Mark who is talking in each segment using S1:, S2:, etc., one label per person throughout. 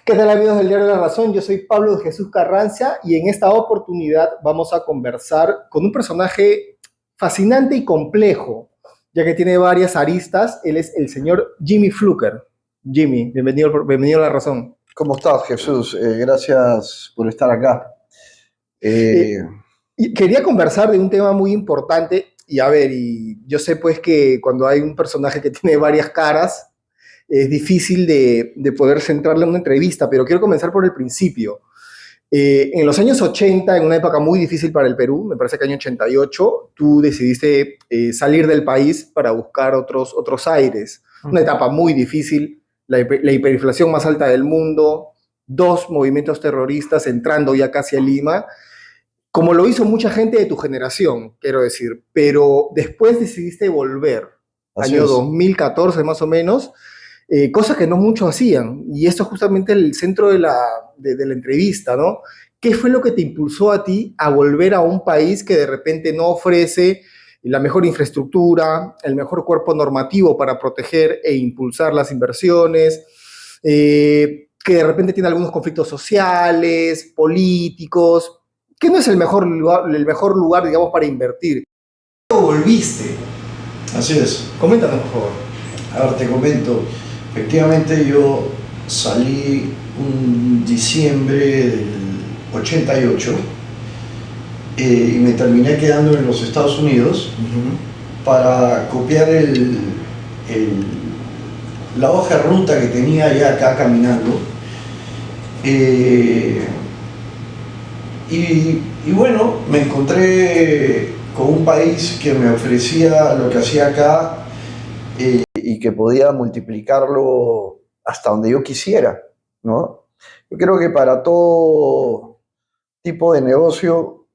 S1: ¿Qué tal amigos del Diario de la Razón? Yo soy Pablo de Jesús Carranza y en esta oportunidad vamos a conversar con un personaje fascinante y complejo, ya que tiene varias aristas. Él es el señor Jimmy Fluker. Jimmy, bienvenido a La Razón.
S2: ¿Cómo estás, Jesús? Gracias por estar acá.
S1: Eh, y quería conversar de un tema muy importante y a ver, y yo sé pues que cuando hay un personaje que tiene varias caras, es difícil de poder centrarle en una entrevista, pero quiero comenzar por el principio. En los años 80, en una época muy difícil para el Perú, me parece que año 88, tú decidiste salir del país para buscar otros aires. Una etapa muy difícil, la hiperinflación más alta del mundo, dos movimientos terroristas entrando ya casi a Lima, como lo hizo mucha gente de tu generación, quiero decir, pero después decidiste volver,
S2: Así
S1: año
S2: es.
S1: 2014 más o menos, cosas que no muchos hacían. Y esto es justamente el centro de la entrevista, ¿no? ¿Qué fue lo que te impulsó a ti a volver a un país que de repente no ofrece la mejor infraestructura, el mejor cuerpo normativo para proteger e impulsar las inversiones, que de repente tiene algunos conflictos sociales, políticos, que no es el mejor lugar, digamos, para invertir? ¿Cómo volviste?
S2: Así es.
S1: Coméntanos, por favor.
S2: A ver, te comento. Efectivamente, yo salí un diciembre del 88 y me terminé quedando en los Estados Unidos para copiar la hoja de ruta que tenía ya acá caminando. Y bueno, me encontré con un país que me ofrecía lo que hacía acá y que podía multiplicarlo hasta donde yo quisiera, ¿no? Yo creo que para todo tipo de negocio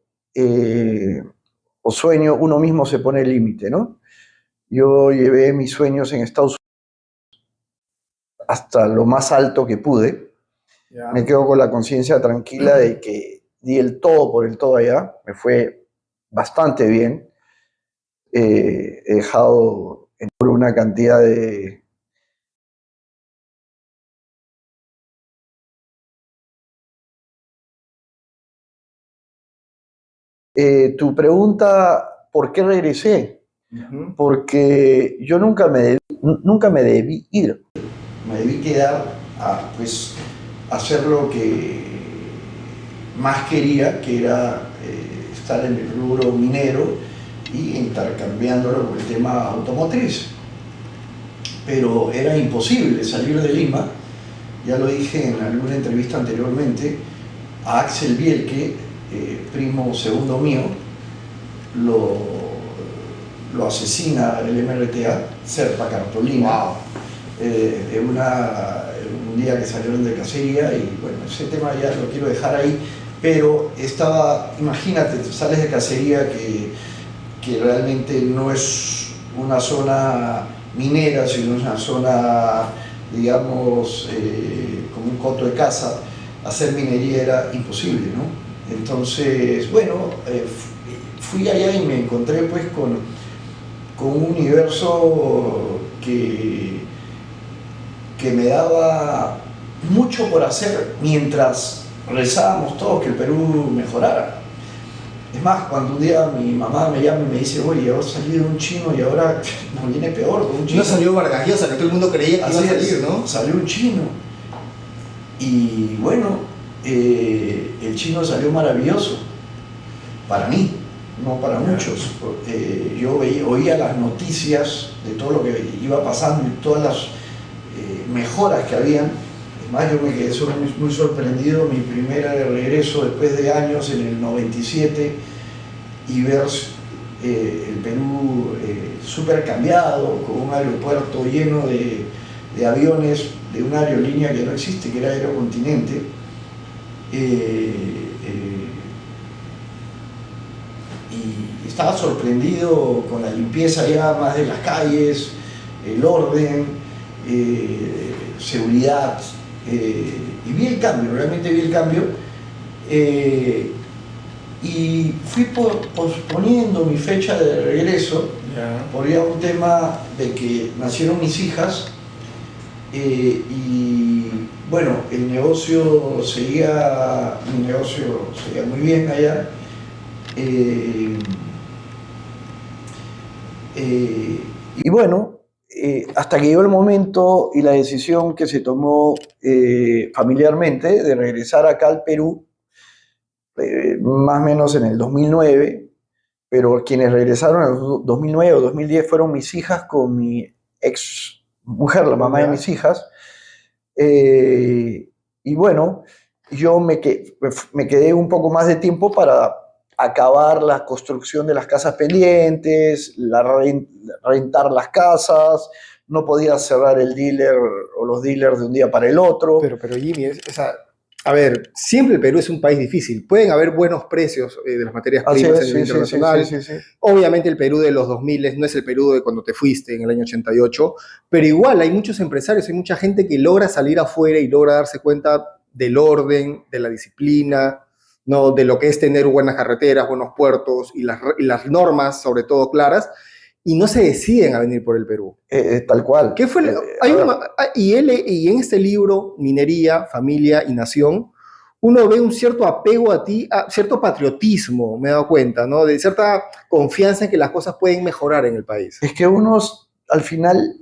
S2: o sueño, uno mismo se pone el límite, ¿no? Yo llevé mis sueños en Estados Unidos hasta lo más alto que pude.
S1: Ya.
S2: Me quedo con la conciencia tranquila de que di el todo por el todo allá, me fue bastante bien. He dejado por una cantidad de... Tu pregunta, ¿por qué regresé? Porque yo nunca me debí ir. Me debí quedar a pues, hacer lo que más quería, que era estar en el rubro minero y intercambiándolo con el tema automotriz. Pero era imposible salir de Lima, ya lo dije en alguna entrevista anteriormente, a Axel Bielke, primo segundo mío, lo asesina el MRTA, Serpa Cartolina,
S1: Wow.
S2: un día que salieron de cacería, y bueno, ese tema ya lo quiero dejar ahí, pero imagínate, sales de cacería que realmente no es una zona minera, sino una zona, digamos, como un coto de caza. Hacer minería era imposible, ¿no? Entonces, bueno, fui allá y me encontré pues con un universo que me daba mucho por hacer mientras rezábamos todos que el Perú mejorara. Es más, cuando un día mi mamá me llama y me dice, oye, yo salí de un chino y ahora nos viene peor con un chino.
S1: No salió Vargas Llosa, que todo el mundo creía que iba a salir, ¿no?
S2: Salió un chino. Y bueno, el chino salió maravilloso. Para mí, no para muchos. Yo oía las noticias de todo lo que iba pasando y todas las mejoras que habían. Es más, yo me quedé muy sorprendido mi primer regreso después de años en el 97 y ver el Perú súper cambiado, con un aeropuerto lleno de aviones de una aerolínea que no existe, que era Aerocontinente. Y estaba sorprendido con la limpieza ya más de las calles, el orden, seguridad, y vi el cambio, realmente vi el cambio, y fui posponiendo mi fecha de regreso por ya un tema de que nacieron mis hijas, y Bueno, mi negocio seguía muy bien allá. Eh, y bueno, hasta que llegó el momento y la decisión que se tomó familiarmente de regresar acá al Perú, más o menos en el 2009, pero quienes regresaron en el 2009 o 2010 fueron mis hijas con mi ex mujer, la mamá de mis hijas. Y bueno, yo me quedé un poco más de tiempo para acabar la construcción de las casas pendientes, rentar las casas, no podía cerrar el dealer o los dealers de un día para el otro.
S1: Pero Jimmy, a ver, siempre el Perú es un país difícil. Pueden haber buenos precios de las materias
S2: Así
S1: primas
S2: es,
S1: en el
S2: sí,
S1: internacional.
S2: sí.
S1: Obviamente el Perú de los 2000 no es el Perú de cuando te fuiste en el año 88, pero igual hay muchos empresarios, hay mucha gente que logra salir afuera y logra darse cuenta del orden, de la disciplina, ¿no? De lo que es tener buenas carreteras, buenos puertos y las normas, sobre todo, claras, y no se deciden a venir por el Perú.
S2: Tal cual.
S1: ¿Qué fue? Y en este libro, Minería, Familia y Nación, uno ve un cierto apego a ti, cierto patriotismo, me he dado cuenta, ¿no? De cierta confianza en que las cosas pueden mejorar en el país.
S2: Es que unos, al final,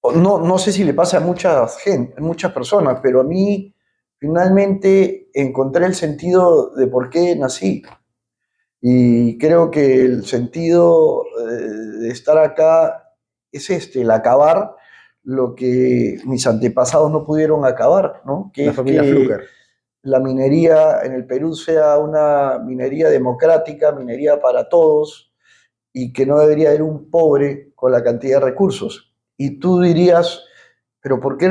S2: no sé si le pasa a mucha gente, a muchas personas, pero a mí finalmente encontré el sentido de por qué nací. Y creo que el sentido de estar acá es el acabar lo que mis antepasados no pudieron acabar, ¿no? Que
S1: La
S2: es
S1: familia
S2: que
S1: Fluker.
S2: la minería en el Perú sea una minería democrática, minería para todos, y que no debería haber un pobre con la cantidad de recursos. Y tú dirías, pero ¿por qué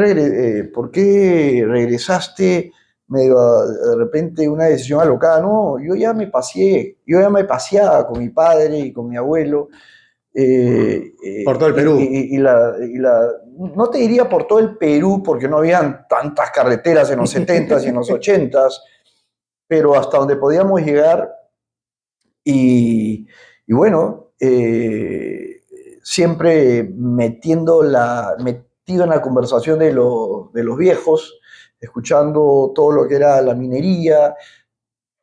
S2: regresaste medio de repente una decisión alocada? No, yo ya me paseaba con mi padre y con mi abuelo.
S1: Por todo el Perú.
S2: No te diría por todo el Perú, porque no habían tantas carreteras en los 70s y en los 80s, pero hasta donde podíamos llegar y bueno, siempre metido en la conversación de los viejos, escuchando todo lo que era la minería,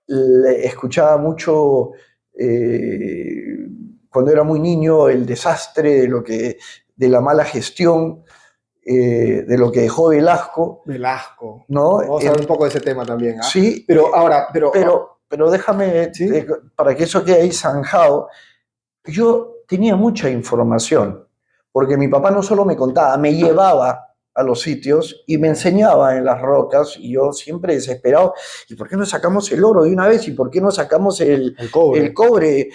S2: escuchaba mucho cuando era muy niño el desastre de la mala gestión, de lo que dejó Velasco,
S1: Velasco.
S2: ¿no?
S1: Vamos a hablar un poco de ese tema también, ¿ah?
S2: Sí, pero déjame,
S1: ¿sí?
S2: Para que eso quede ahí zanjado, yo tenía mucha información, porque mi papá no solo me contaba, me llevaba a los sitios y me enseñaba en las rocas, y yo siempre desesperado, ¿y por qué no sacamos el oro de una vez? ¿Y por qué no sacamos el cobre?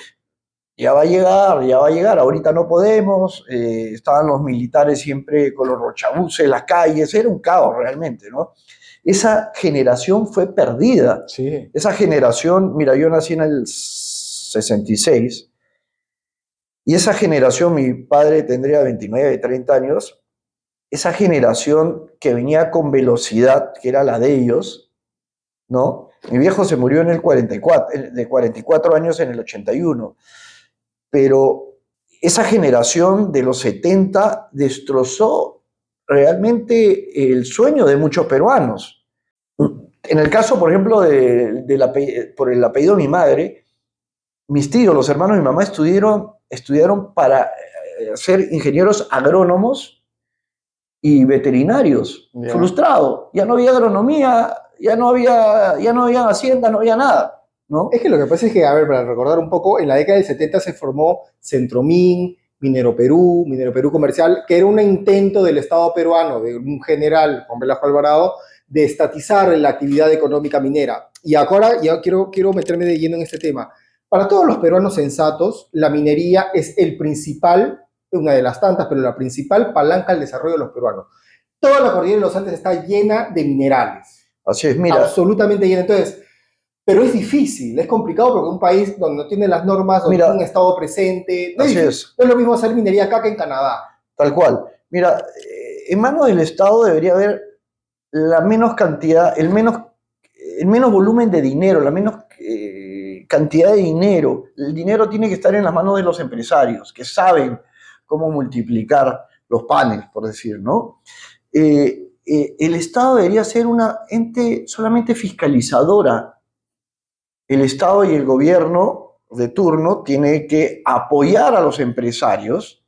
S2: Ya va a llegar, ya va a llegar, ahorita no podemos, estaban los militares siempre con los rochabuces, las calles, era un caos realmente, ¿no? Esa generación fue perdida.
S1: Sí.
S2: Esa generación, mira, yo nací en el 66, y esa generación, mi padre tendría 29, 30 años, esa generación que venía con velocidad, que era la de ellos, ¿no? Mi viejo se murió en el 44, de 44 años en el 81, pero esa generación de los 70 destrozó realmente el sueño de muchos peruanos. En el caso, por ejemplo, por el apellido de mi madre, mis tíos, los hermanos de mi mamá estudiaron para ser ingenieros agrónomos y veterinarios. Yeah. Frustrado. Ya no había agronomía, ya no había hacienda, no había nada, ¿no?
S1: Es que lo que pasa es que, a ver, para recordar un poco, en la década del 70 se formó Centromin, Minero Perú Comercial, que era un intento del Estado peruano, de un general, Juan Velasco Alvarado, de estatizar la actividad económica minera. Y ahora ya quiero meterme de lleno en este tema. Para todos los peruanos sensatos, la minería es el principal, una de las tantas, pero la principal palanca al desarrollo de los peruanos. Toda la cordillera de los Andes está llena de minerales.
S2: Así es, mira.
S1: Absolutamente llena. Entonces, pero es difícil, es complicado porque un país donde no tiene las normas, donde tiene un Estado presente, no es lo mismo hacer minería acá que en Canadá.
S2: Tal cual. Mira, en manos del Estado debería haber la menos cantidad, el menos volumen de dinero, la menos cantidad de dinero. El dinero tiene que estar en las manos de los empresarios, que saben cómo multiplicar los panes, por decir, ¿no? el Estado debería ser una ente solamente fiscalizadora. El Estado y el gobierno de turno tiene que apoyar a los empresarios,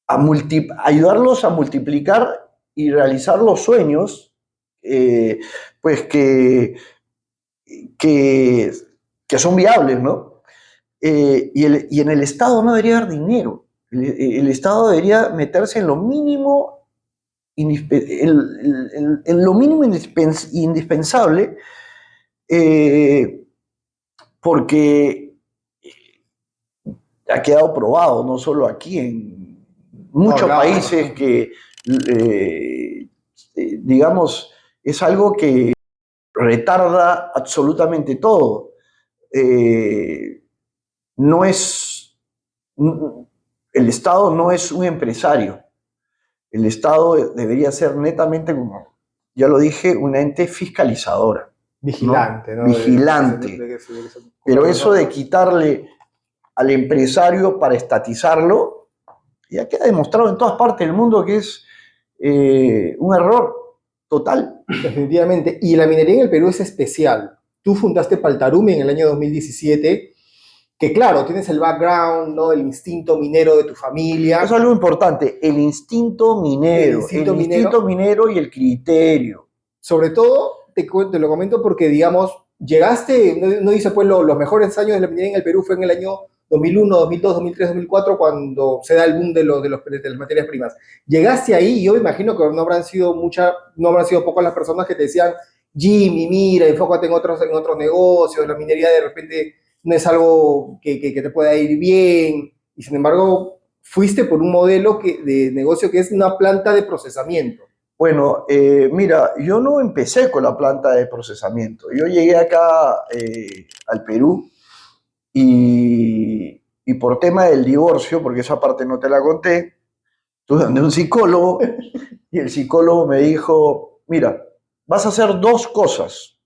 S2: ayudarlos a multiplicar y realizar los sueños pues que, que son viables, ¿no? Y en el Estado no debería dar dinero. El Estado debería meterse en lo mínimo, en lo mínimo indispensable, eh, porque ha quedado probado, no solo aquí, en muchos países que, digamos, es algo que retarda absolutamente todo. No es, el Estado no es un empresario. El Estado debería ser netamente, como ya lo dije, una ente fiscalizadora.
S1: Vigilante, ¿no?
S2: Vigilante. Pero eso de quitarle al empresario para estatizarlo, ya queda demostrado en todas partes del mundo que es un error total.
S1: Definitivamente. Y la minería en el Perú es especial. Tú fundaste Paltarumi en el año 2017, que claro, tienes el background, ¿no? El instinto minero de tu familia.
S2: Eso es algo importante, el instinto minero, el instinto minero y el criterio.
S1: Sobre todo, te lo comento porque, digamos, llegaste, no dice pues los mejores años de la minería en el Perú fue en el año 2001, 2002, 2003, 2004, cuando se da el boom de las materias primas. Llegaste ahí y yo me imagino que no habrán sido pocas las personas que te decían, Jimmy, mira, enfócate en otros negocios, la minería de repente no es algo que te pueda ir bien, y sin embargo, fuiste por un modelo de negocio que es una planta de procesamiento.
S2: Bueno, mira, yo no empecé con la planta de procesamiento. Yo llegué acá al Perú y por tema del divorcio, porque esa parte no te la conté, tuve donde un psicólogo y el psicólogo me dijo, mira, vas a hacer dos cosas.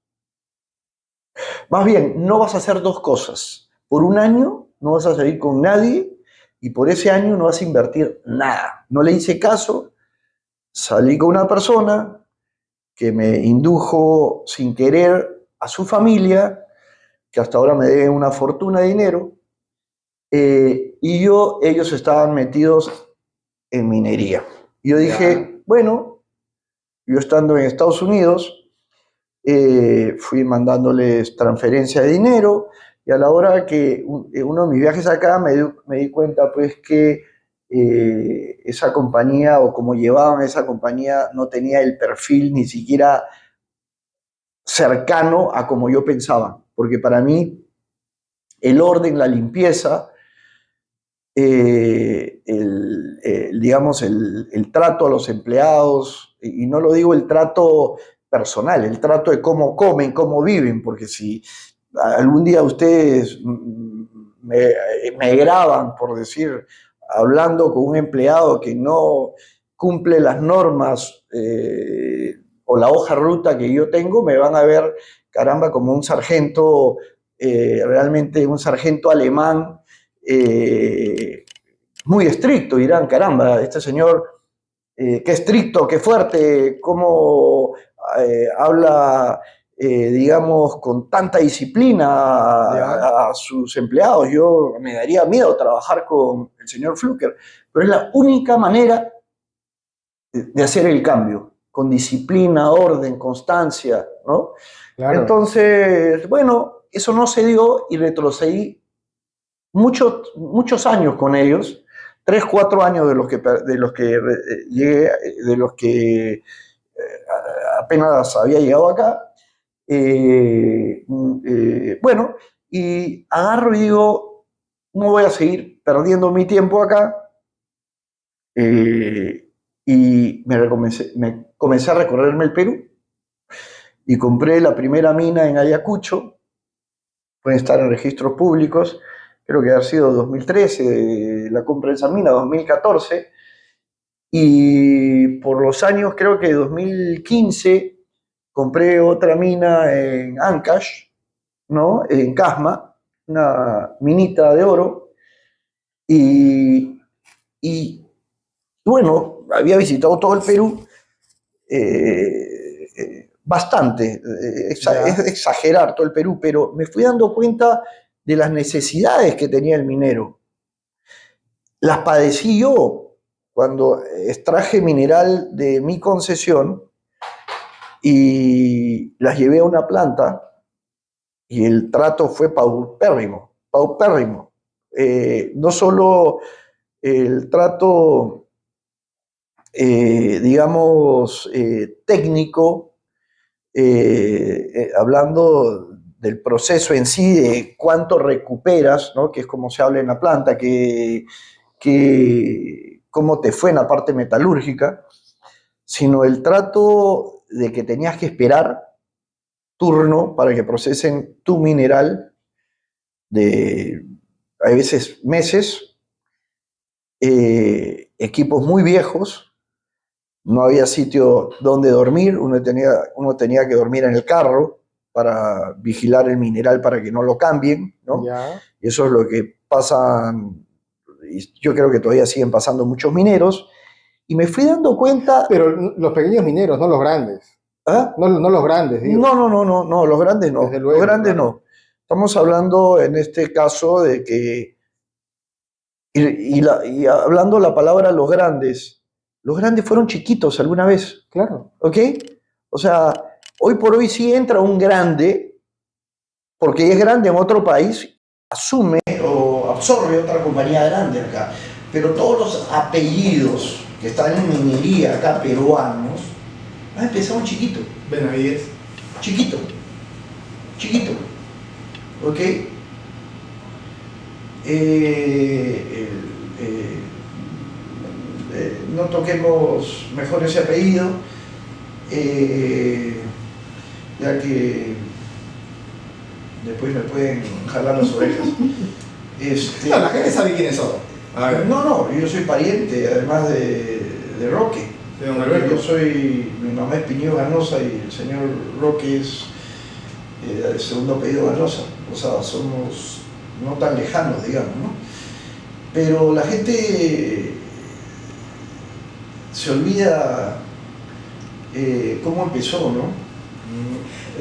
S2: Más bien, no vas a hacer dos cosas. Por un año no vas a salir con nadie y por ese año no vas a invertir nada. No le hice caso, salí con una persona que me indujo sin querer a su familia, que hasta ahora me debe una fortuna de dinero, y ellos estaban metidos en minería. Yo dije, bueno, yo estando en Estados Unidos, fui mandándoles transferencia de dinero y a la hora que uno de mis viajes acá me di cuenta pues que esa compañía o como llevaban esa compañía no tenía el perfil ni siquiera cercano a como yo pensaba, porque para mí el orden, la limpieza, digamos, el trato a los empleados, y no lo digo el trato personal, el trato de cómo comen, cómo viven, porque si algún día ustedes me graban, por decir, hablando con un empleado que no cumple las normas o la hoja ruta que yo tengo, me van a ver, caramba, como un sargento, realmente un sargento alemán, muy estricto, dirán, caramba, este señor, qué estricto, qué fuerte, cómo habla, digamos, con tanta disciplina a sus empleados. Yo me daría miedo trabajar con el señor Fluker, pero es la única manera de hacer el cambio, con disciplina, orden, constancia, ¿no? Claro. Entonces, bueno, eso no se dio y retrocedí muchos años con ellos, 3, 4 años llegué, de los que apenas había llegado acá. Bueno, y agarro y digo, no voy a seguir perdiendo mi tiempo acá. Y me comencé a recorrerme el Perú y compré la primera mina en Ayacucho, pueden estar en registros públicos, creo que ha sido 2013, la compra de esa mina, 2014, y por los años, creo que 2015, compré otra mina en Ancash, ¿no? En Casma, una minita de oro, y bueno, había visitado todo el Perú, bastante,
S1: Ya.
S2: es exagerar todo el Perú, pero me fui dando cuenta de las necesidades que tenía el minero. Las padecí yo cuando extraje mineral de mi concesión y las llevé a una planta y el trato fue paupérrimo, paupérrimo. No solo el trato, digamos, técnico, hablando del proceso en sí, de cuánto recuperas, ¿no? Que es como se habla en la planta, cómo te fue en la parte metalúrgica, sino el trato de que tenías que esperar turno para que procesen tu mineral de, a veces, meses, equipos muy viejos, no había sitio donde dormir, uno tenía que dormir en el carro para vigilar el mineral para que no lo cambien, ¿no?
S1: Ya.
S2: Y eso es lo que pasa, y yo creo que todavía siguen pasando muchos mineros, y me fui dando cuenta...
S1: Pero los pequeños mineros, no los grandes.
S2: ¿Ah?
S1: No, no los grandes, digo.
S2: No, los grandes
S1: Desde
S2: no, los
S1: luego,
S2: grandes
S1: claro.
S2: no. Estamos hablando en este caso de que, y hablando la palabra los grandes fueron chiquitos alguna vez,
S1: Claro.
S2: ¿ok? O sea, hoy por hoy sí entra un grande, porque es grande en otro país, asume o absorbe otra compañía grande acá. Pero todos los apellidos que están en minería acá peruanos, han empezado chiquito.
S1: Benavides.
S2: Chiquito, chiquito, ¿ok? No toquemos mejor ese apellido, ya que después me pueden jalar las orejas.
S1: No, la gente sabe quiénes son.
S2: No, yo soy pariente, además de Roque.
S1: De don Alberto.
S2: Mi mamá es Piñero Ganosa y el señor Roque es el segundo apellido Ganosa. O sea, somos no tan lejanos, digamos, ¿no? Pero la gente se olvida cómo empezó, ¿no?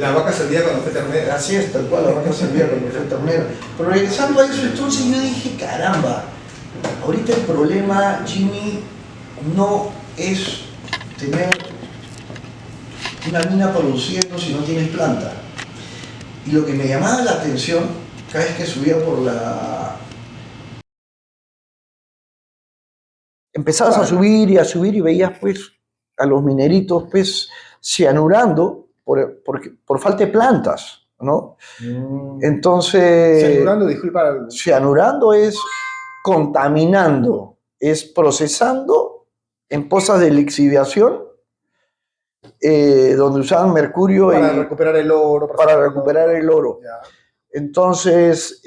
S1: La vaca servía cuando fue ternera.
S2: Así es, tal cual, la vaca servía cuando fue ternera. Pero regresando a eso, entonces yo dije, caramba, ahorita el problema, Jimmy, no es tener una mina produciendo si no tienes planta. Y lo que me llamaba la atención, cada vez que subía por la... Empezabas a subir y veías pues a los mineritos pues cianurando por falta de plantas, ¿no? Entonces...
S1: Cianurando, disculpa.
S2: Cianurando es contaminando, es procesando en pozas de lixiviación, donde usaban mercurio
S1: Para recuperar el oro.
S2: para recuperar el oro.
S1: Ya.
S2: Entonces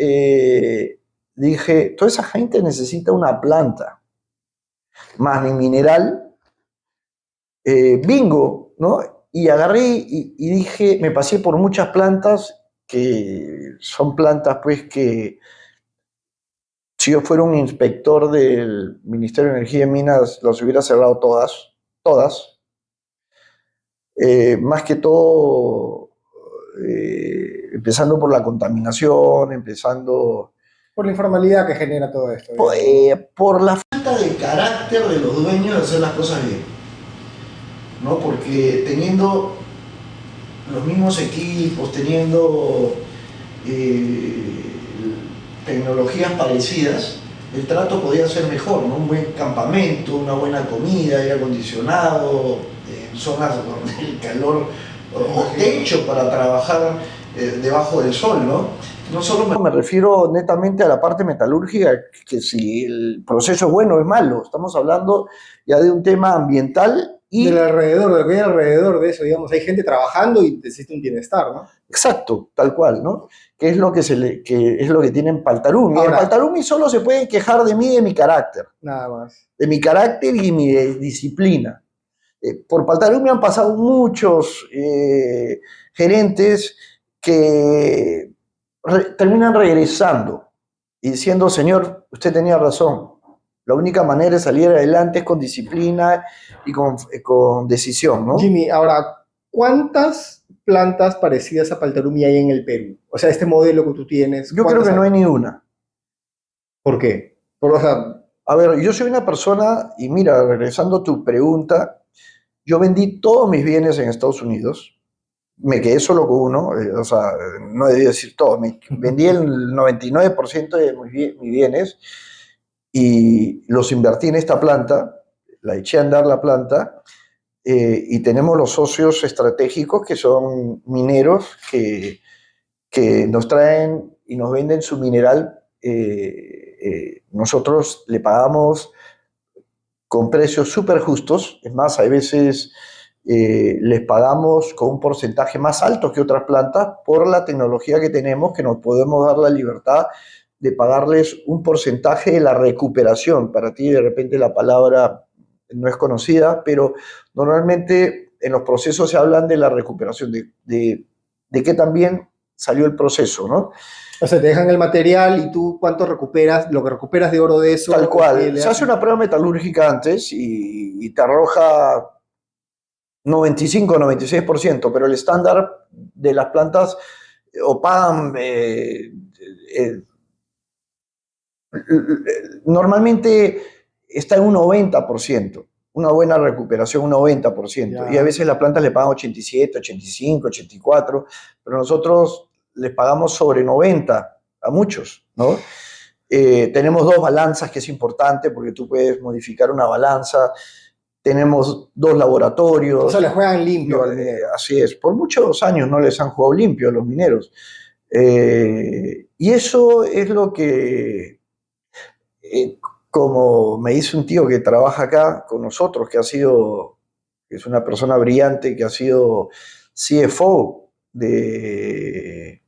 S2: dije, toda esa gente necesita una planta, más mi mineral, bingo, ¿no? Y agarré y dije, me pasé por muchas plantas que son plantas pues que si yo fuera un inspector del Ministerio de Energía y Minas, las hubiera cerrado todas, todas. Más que todo, empezando por la contaminación, empezando
S1: Por la informalidad que genera todo esto.
S2: por la falta de carácter de los dueños de hacer las cosas bien, ¿no? Porque teniendo los mismos equipos, teniendo tecnologías parecidas, el trato podía ser mejor, ¿no? Un buen campamento, una buena comida, aire acondicionado, zonas donde el calor, o techo para trabajar debajo del sol, ¿no? No solo me refiero netamente a la parte metalúrgica, que si el proceso es bueno o es malo, estamos hablando ya de un tema ambiental y...
S1: Del alrededor, de lo que hay alrededor de eso, digamos, hay gente trabajando y existe un bienestar, ¿no?
S2: Exacto, tal cual, ¿no? Que es lo que, que es lo que tienen Paltarumi.
S1: Ahora,
S2: en Paltarumi solo se pueden quejar de mí y de mi carácter.
S1: Nada más.
S2: De mi carácter y mi disciplina. Por Paltarumi han pasado muchos gerentes que terminan regresando y diciendo, señor, usted tenía razón, La única manera de salir adelante es con disciplina y con decisión, ¿no?
S1: Jimmy, ahora, ¿cuántas plantas parecidas a Paltarumi hay en el Perú? O sea, este modelo que tú tienes,
S2: Yo creo
S1: ¿cuántas
S2: que no
S1: hay?
S2: hay ni una.
S1: ¿Por qué? O sea,
S2: A ver, yo soy una persona, y mira, regresando a tu pregunta, yo vendí todos mis bienes en Estados Unidos, me quedé solo con uno, o sea, no debí decir todo, vendí el 99% de mis bienes y los invertí en esta planta, la eché a andar la planta, y tenemos los socios estratégicos que son mineros que nos traen y nos venden su mineral. Nosotros le pagamos con precios súper justos, es más, hay veces les pagamos con un porcentaje más alto que otras plantas por la tecnología que tenemos, que nos podemos dar la libertad de pagarles un porcentaje de la recuperación. Para ti de repente la palabra no es conocida, pero normalmente en los procesos se hablan de la recuperación, de qué también salió el proceso, ¿no?
S1: o sea, te dejan el material y tú cuánto recuperas, lo que recuperas de oro de
S2: Tal
S1: eso, ¿qué
S2: cual.
S1: le
S2: Se hace
S1: haces?
S2: una prueba metalúrgica antes y te arroja 95-96%, pero el estándar de las plantas o pagan eh, normalmente está en un 90%, una buena recuperación, un 90%, y a
S1: Ya.
S2: veces las plantas le pagan 87, 85, 84, pero nosotros les pagamos sobre 90 a muchos, ¿no? Tenemos dos balanzas, que es importante porque tú puedes modificar una balanza. Tenemos dos
S1: O sea, le
S2: laboratorios.
S1: juegan limpio
S2: No,
S1: al minero.
S2: así es. Por muchos años no les han jugado limpio a los mineros. Y eso es lo que, eh, como me dice un tío que trabaja acá con nosotros, que es una persona brillante, que ha sido CFO de,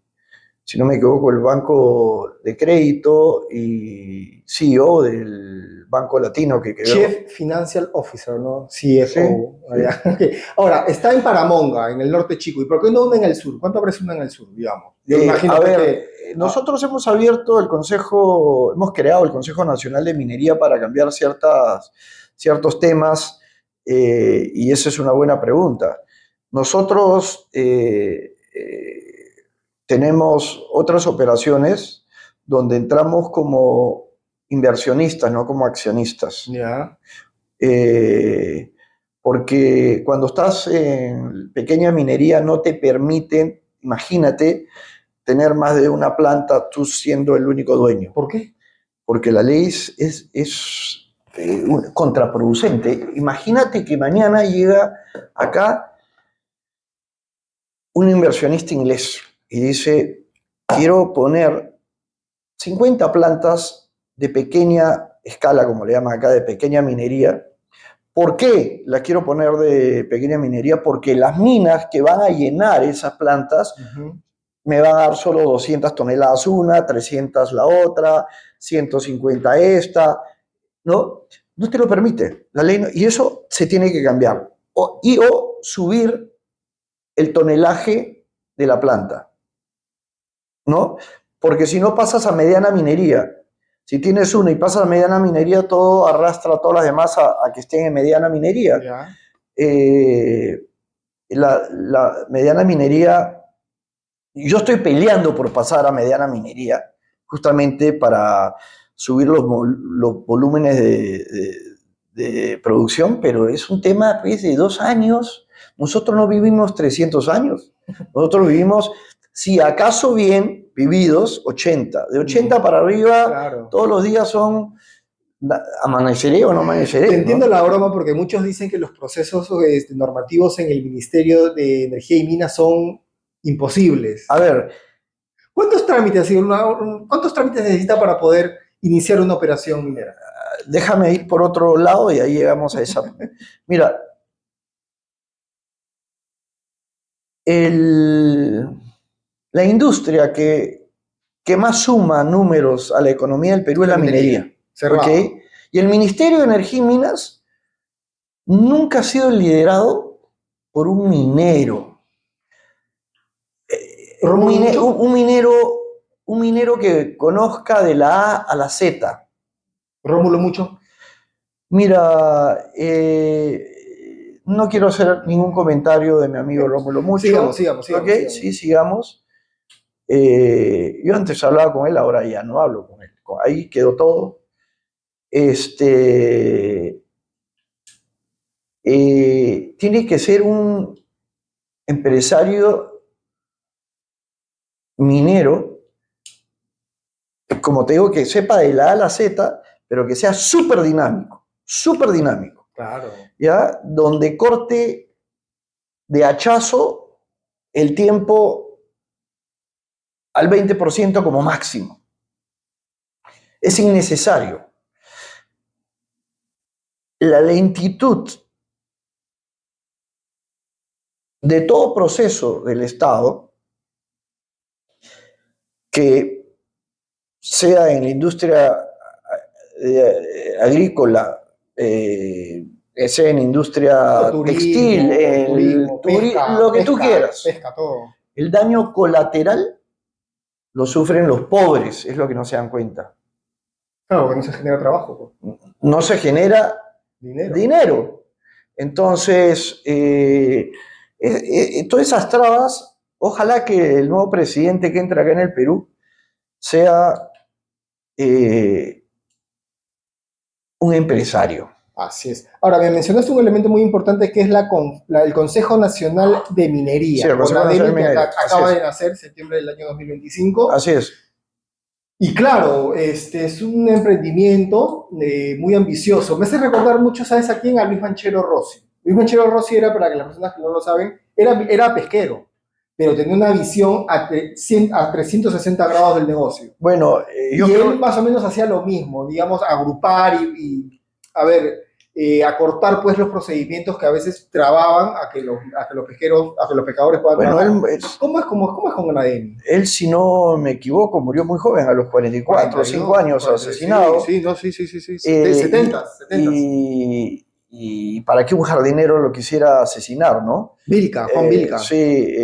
S2: si no me equivoco, el Banco de Crédito y CEO del Banco Latino que quedó.
S1: Chief Financial Officer, ¿no?
S2: Sí,
S1: CFO. Ah,
S2: sí.
S1: ya. Ok. Ahora, está en Paramonga, en el norte chico. ¿Y por qué no una en el sur? ¿Cuánto aparece una en el sur, digamos? Yo
S2: A
S1: imagino pues
S2: ver,
S1: que... ah,
S2: nosotros hemos abierto el Consejo, hemos creado el Consejo Nacional de Minería para cambiar ciertos temas, y esa es una buena pregunta. Nosotros tenemos otras operaciones donde entramos como inversionistas, no como accionistas.
S1: ya.
S2: Eh, Porque cuando estás en pequeña minería no te permiten, imagínate, tener más de una planta tú siendo el único dueño,
S1: ¿Por qué?
S2: porque la ley es contraproducente. Imagínate que mañana llega acá un inversionista inglés y dice, quiero poner 50 plantas de pequeña escala, como le llaman acá, de pequeña minería. ¿Por qué la quiero poner de pequeña minería? Porque las minas que van a llenar esas plantas
S1: Ujú.
S2: me va a dar solo 200 toneladas una, 300 la otra, 150 esta, ¿no? No te lo permite la ley, y eso se tiene que cambiar. O subir el tonelaje de la planta, ¿no? Porque si no pasas a mediana minería, si tienes una y pasas a mediana minería, todo arrastra a todas las demás a que estén en mediana minería.
S1: Ya.
S2: Eh, la mediana minería, yo estoy peleando por pasar a mediana minería, justamente para subir los volúmenes de producción, pero es un tema pues, de 2 años. Nosotros no vivimos 300 años. Nosotros vivimos, si acaso bien, vividos 80. De 80 para arriba,
S1: Claro.
S2: todos los días son amaneceré o no
S1: Te
S2: amaneceré,
S1: entiendo
S2: ¿no?
S1: la broma porque muchos dicen que los procesos normativos en el Ministerio de Energía y Minas son imposibles.
S2: A ver,
S1: ¿Cuántos trámites, cuántos trámites necesita para poder iniciar una operación minera?
S2: déjame ir por otro lado y ahí llegamos a esa. Mira, el, la industria que más suma números a la economía del Perú es
S1: La
S2: la
S1: minería,
S2: minería, ¿ok?
S1: cerrado.
S2: Y el Ministerio de Energía y Minas nunca ha sido liderado por un minero. Un,
S1: Rómulo
S2: mine- un-
S1: Mucho,
S2: un minero, un minero que conozca de la A a la Z.
S1: Rómulo Mucho.
S2: Mira, no quiero hacer ningún comentario de mi amigo Rómulo Mucho. ¿Ok? Sí, sigamos. Yo antes hablaba con él, ahora ya no hablo con él. Ahí quedó todo. Tiene que ser un empresario minero, como te digo, que sepa de la A a la Z, pero que sea súper dinámico, súper dinámico.
S1: Claro.
S2: ¿Ya? Donde corte de hachazo el tiempo al 20% como máximo. Es innecesario. La lentitud de todo proceso del Estado, que sea en la industria agrícola, sea en industria textil, lo que tú quieras.
S1: Pesca, todo.
S2: El daño colateral lo sufren los pobres, es lo que no se dan cuenta.
S1: Claro, porque no se genera trabajo.
S2: No se genera dinero. Entonces, todas esas trabas, ojalá que el nuevo presidente que entra acá en el Perú sea un empresario.
S1: Así es. Ahora, me mencionaste un elemento muy importante que es el Consejo Nacional de Minería.
S2: Sí, el Consejo Nacional de Minería.
S1: Acaba de nacer, septiembre del año 2025.
S2: Así es.
S1: Y claro, es un emprendimiento muy ambicioso. Me hace recordar mucho, ¿sabes a quién? A Luis Banchero Rossi. Luis Banchero Rossi era, para que las personas que no lo saben, era pesquero, pero tenía una visión a 360 grados del negocio.
S2: Bueno,
S1: y él más o menos hacía lo mismo, digamos, agrupar y a ver, acortar pues los procedimientos que a veces trababan a que los pescadores puedan trabajar. ¿Cómo es con Ademi?
S2: Él, si no me equivoco, murió muy joven, a los 44 o 5 años, asesinado.
S1: Sí. 70.
S2: Y para que un jardinero lo quisiera asesinar, ¿no?
S1: Juan Vilca.
S2: Sí,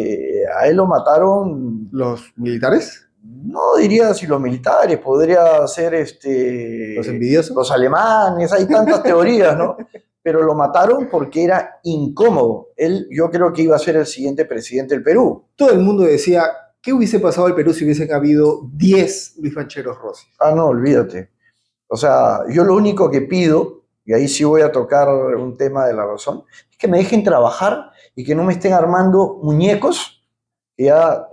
S2: a él lo mataron.
S1: ¿Los militares?
S2: No diría si los militares, podría ser
S1: los envidiosos,
S2: los alemanes, hay tantas teorías, ¿no? Pero lo mataron porque era incómodo. Yo creo que iba a ser el siguiente presidente del Perú.
S1: Todo el mundo decía, ¿qué hubiese pasado al Perú si hubiesen habido 10 Luis Bancheros Rossi?
S2: No, olvídate. O sea, yo lo único que pido, y ahí sí voy a tocar un tema de la razón, es que me dejen trabajar y que no me estén armando muñecos. Ya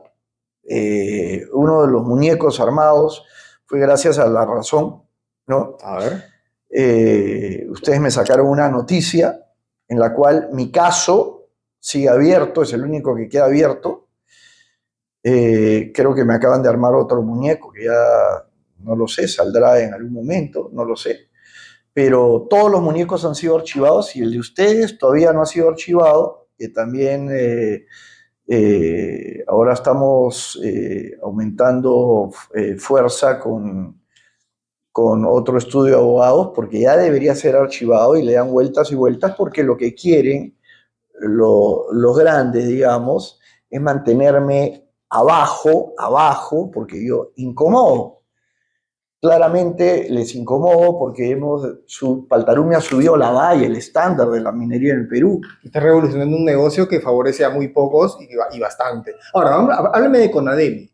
S2: uno de los muñecos armados fue gracias a La Razón, ¿no?
S1: A ver.
S2: Ustedes me sacaron una noticia en la cual mi caso sigue abierto, es el único que queda abierto. Creo que me acaban de armar otro muñeco que ya no lo sé, saldrá en algún momento, no lo sé. Pero todos los muñecos han sido archivados y el de ustedes todavía no ha sido archivado, que también ahora estamos aumentando fuerza con otro estudio de abogados porque ya debería ser archivado y le dan vueltas y vueltas porque lo que quieren los grandes, digamos, es mantenerme abajo, porque yo incomodo. Claramente les incomodo porque Paltarumia subió la valla, el estándar de la minería en el Perú.
S1: Está revolucionando un negocio que favorece a muy pocos y bastante. Ahora, háblame de Conademi.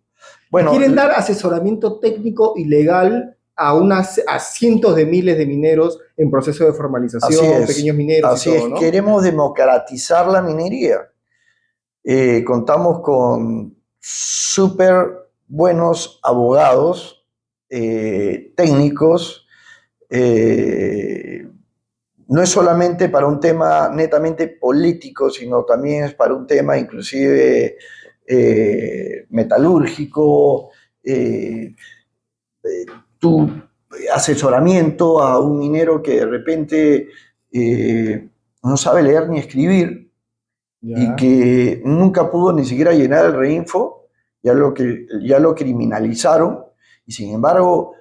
S1: Bueno, quieren dar asesoramiento técnico y legal a cientos de miles de mineros en proceso de formalización, pequeños mineros
S2: así y todo, ¿no? Queremos democratizar la minería. Contamos con súper buenos abogados, técnicos, no es solamente para un tema netamente político, sino también es para un tema inclusive metalúrgico, tu asesoramiento a un minero que de repente no sabe leer ni escribir y que nunca pudo ni siquiera llenar el reinfo, ya lo criminalizaron y sin embargo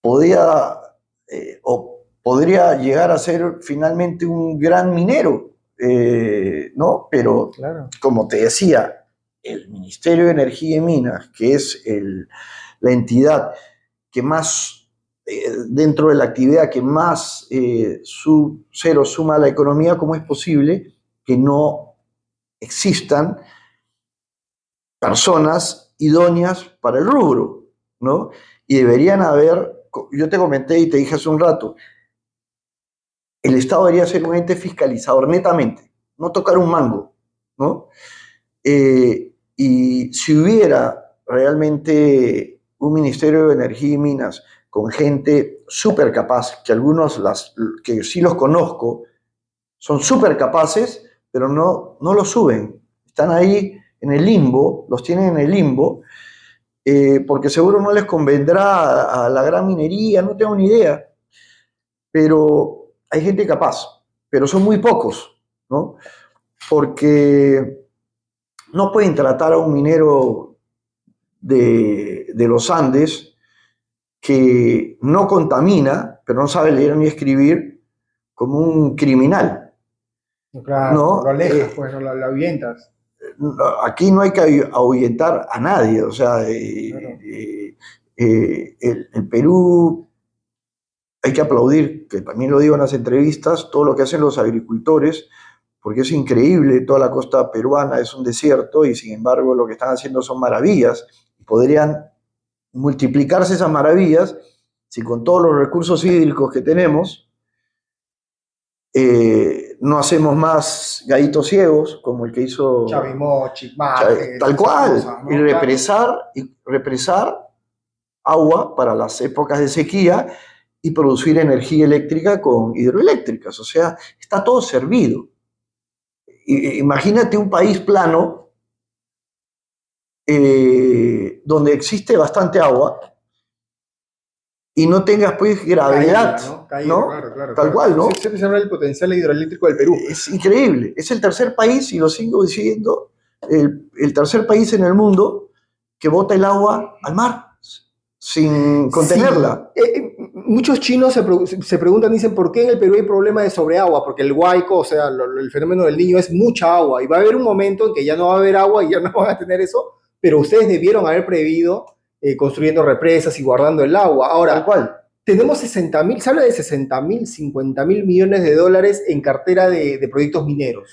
S2: podría llegar a ser finalmente un gran minero, ¿no? Pero, como te decía, el Ministerio de Energía y Minas, que es la entidad que más dentro de la actividad que más cero suma a la economía, ¿cómo es posible que no existan personas idóneas para el rubro, ¿no? Y deberían haber, yo te comenté y te dije hace un rato, el Estado debería ser un ente fiscalizador netamente, no tocar un mango, ¿no? Y si hubiera realmente un Ministerio de Energía y Minas con gente súper capaz, que algunos que sí los conozco, son súper capaces, pero no lo suben. Están ahí en el limbo, los tienen en el limbo, porque seguro no les convendrá a la gran minería, no tengo ni idea. Pero hay gente capaz, pero son muy pocos, ¿no? Porque no pueden tratar a un minero de los Andes que no contamina, pero no sabe leer ni escribir, como un criminal.
S1: Claro,
S2: ¿No?
S1: lo alejas, pues, no lo ahuyentas.
S2: Aquí no hay que ahuyentar a nadie, o sea,
S1: Claro.
S2: el Perú hay que aplaudir, que también lo digo en las entrevistas, todo lo que hacen los agricultores, porque es increíble, toda la costa peruana es un desierto y sin embargo lo que están haciendo son maravillas. Podrían multiplicarse esas maravillas si con todos los recursos hídricos que tenemos no hacemos más gallitos ciegos como el que hizo
S1: Chavimochic, Majes,
S2: tal
S1: esas
S2: cual,
S1: cosas, ¿no? Claro.
S2: y represar agua para las épocas de sequía y producir energía eléctrica con hidroeléctricas. O sea, está todo servido. Imagínate un país plano donde existe bastante agua y no tengas pues gravedad,
S1: Caída,
S2: ¿no?
S1: claro, claro,
S2: Tal
S1: claro.
S2: cual, ¿no?
S1: Siempre se habla del potencial hidroeléctrico del Perú.
S2: Es increíble. Es el tercer país, y lo sigo diciendo, el tercer país en el mundo que bota el agua al mar sin contenerla.
S1: Sí. Muchos chinos se preguntan, dicen, ¿por qué en el Perú hay problema de sobreagua? Porque el huaico, o sea, el fenómeno del niño es mucha agua y va a haber un momento en que ya no va a haber agua y ya no van a tener eso, pero ustedes debieron haber previsto construyendo represas y guardando el agua.
S2: Tal
S1: Ahora,
S2: cual.
S1: tenemos 60.000, se habla de 60.000, 50.000 millones de dólares en cartera de proyectos mineros.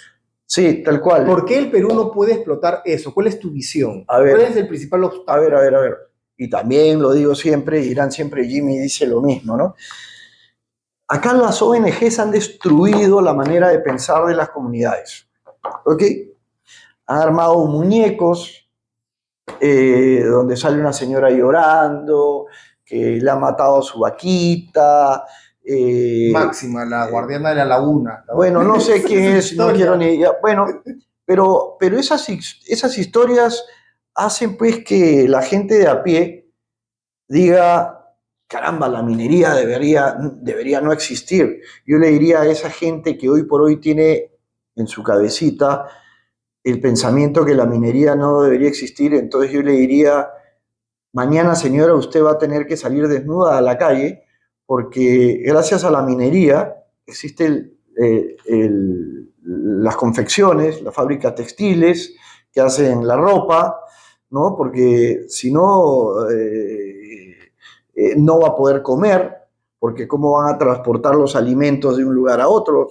S2: Sí, tal cual.
S1: ¿Por qué el Perú no puede explotar eso? ¿Cuál es tu visión?
S2: A ver,
S1: ¿Cuál es el principal obstáculo?
S2: a ver. Y también lo digo siempre, dirán siempre, Jimmy dice lo mismo, ¿no? Acá las ONGs han destruido la manera de pensar de las comunidades, ¿ok? Han armado muñecos donde sale una señora llorando, que le ha matado a su vaquita.
S1: Máxima, la guardiana de la laguna.
S2: Bueno, no sé quién es, no quiero ni... Bueno, pero esas historias hacen pues que la gente de a pie diga, caramba, la minería debería no existir. Yo le diría a esa gente que hoy por hoy tiene en su cabecita el pensamiento que la minería no debería existir, entonces yo le diría, mañana señora, usted va a tener que salir desnuda a la calle porque gracias a la minería existen las confecciones, las fábricas textiles que hacen la ropa, ¿no? Porque si no, no va a poder comer, porque cómo van a transportar los alimentos de un lugar a otro.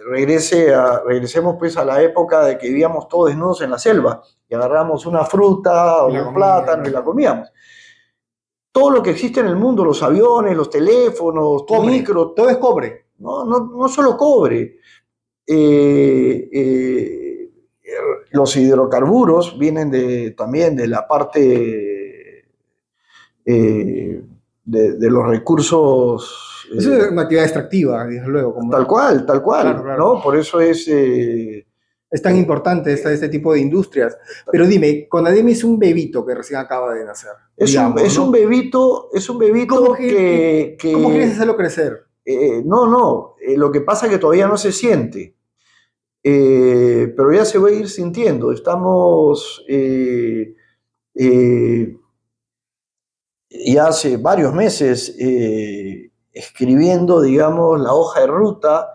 S2: Regresemos pues a la época de que vivíamos todos desnudos en la selva y agarramos una fruta o un plátano y la comíamos. Todo lo que existe en el mundo, los aviones, los teléfonos, tu micro,
S1: todo es cobre.
S2: No solo cobre. Los hidrocarburos vienen también de la parte de los recursos.
S1: Eso es una actividad extractiva, desde luego.
S2: Tal cual, claro. ¿No? Por eso es...
S1: es tan importante este tipo de industrias. Pero dime, Conademi es un bebito que recién acaba de nacer.
S2: Es un bebito
S1: ¿Cómo
S2: que...
S1: ¿Cómo quieres hacerlo crecer?
S2: Lo que pasa es que todavía no se siente. Pero ya se va a ir sintiendo. Estamos ya hace varios meses escribiendo, digamos, la hoja de ruta,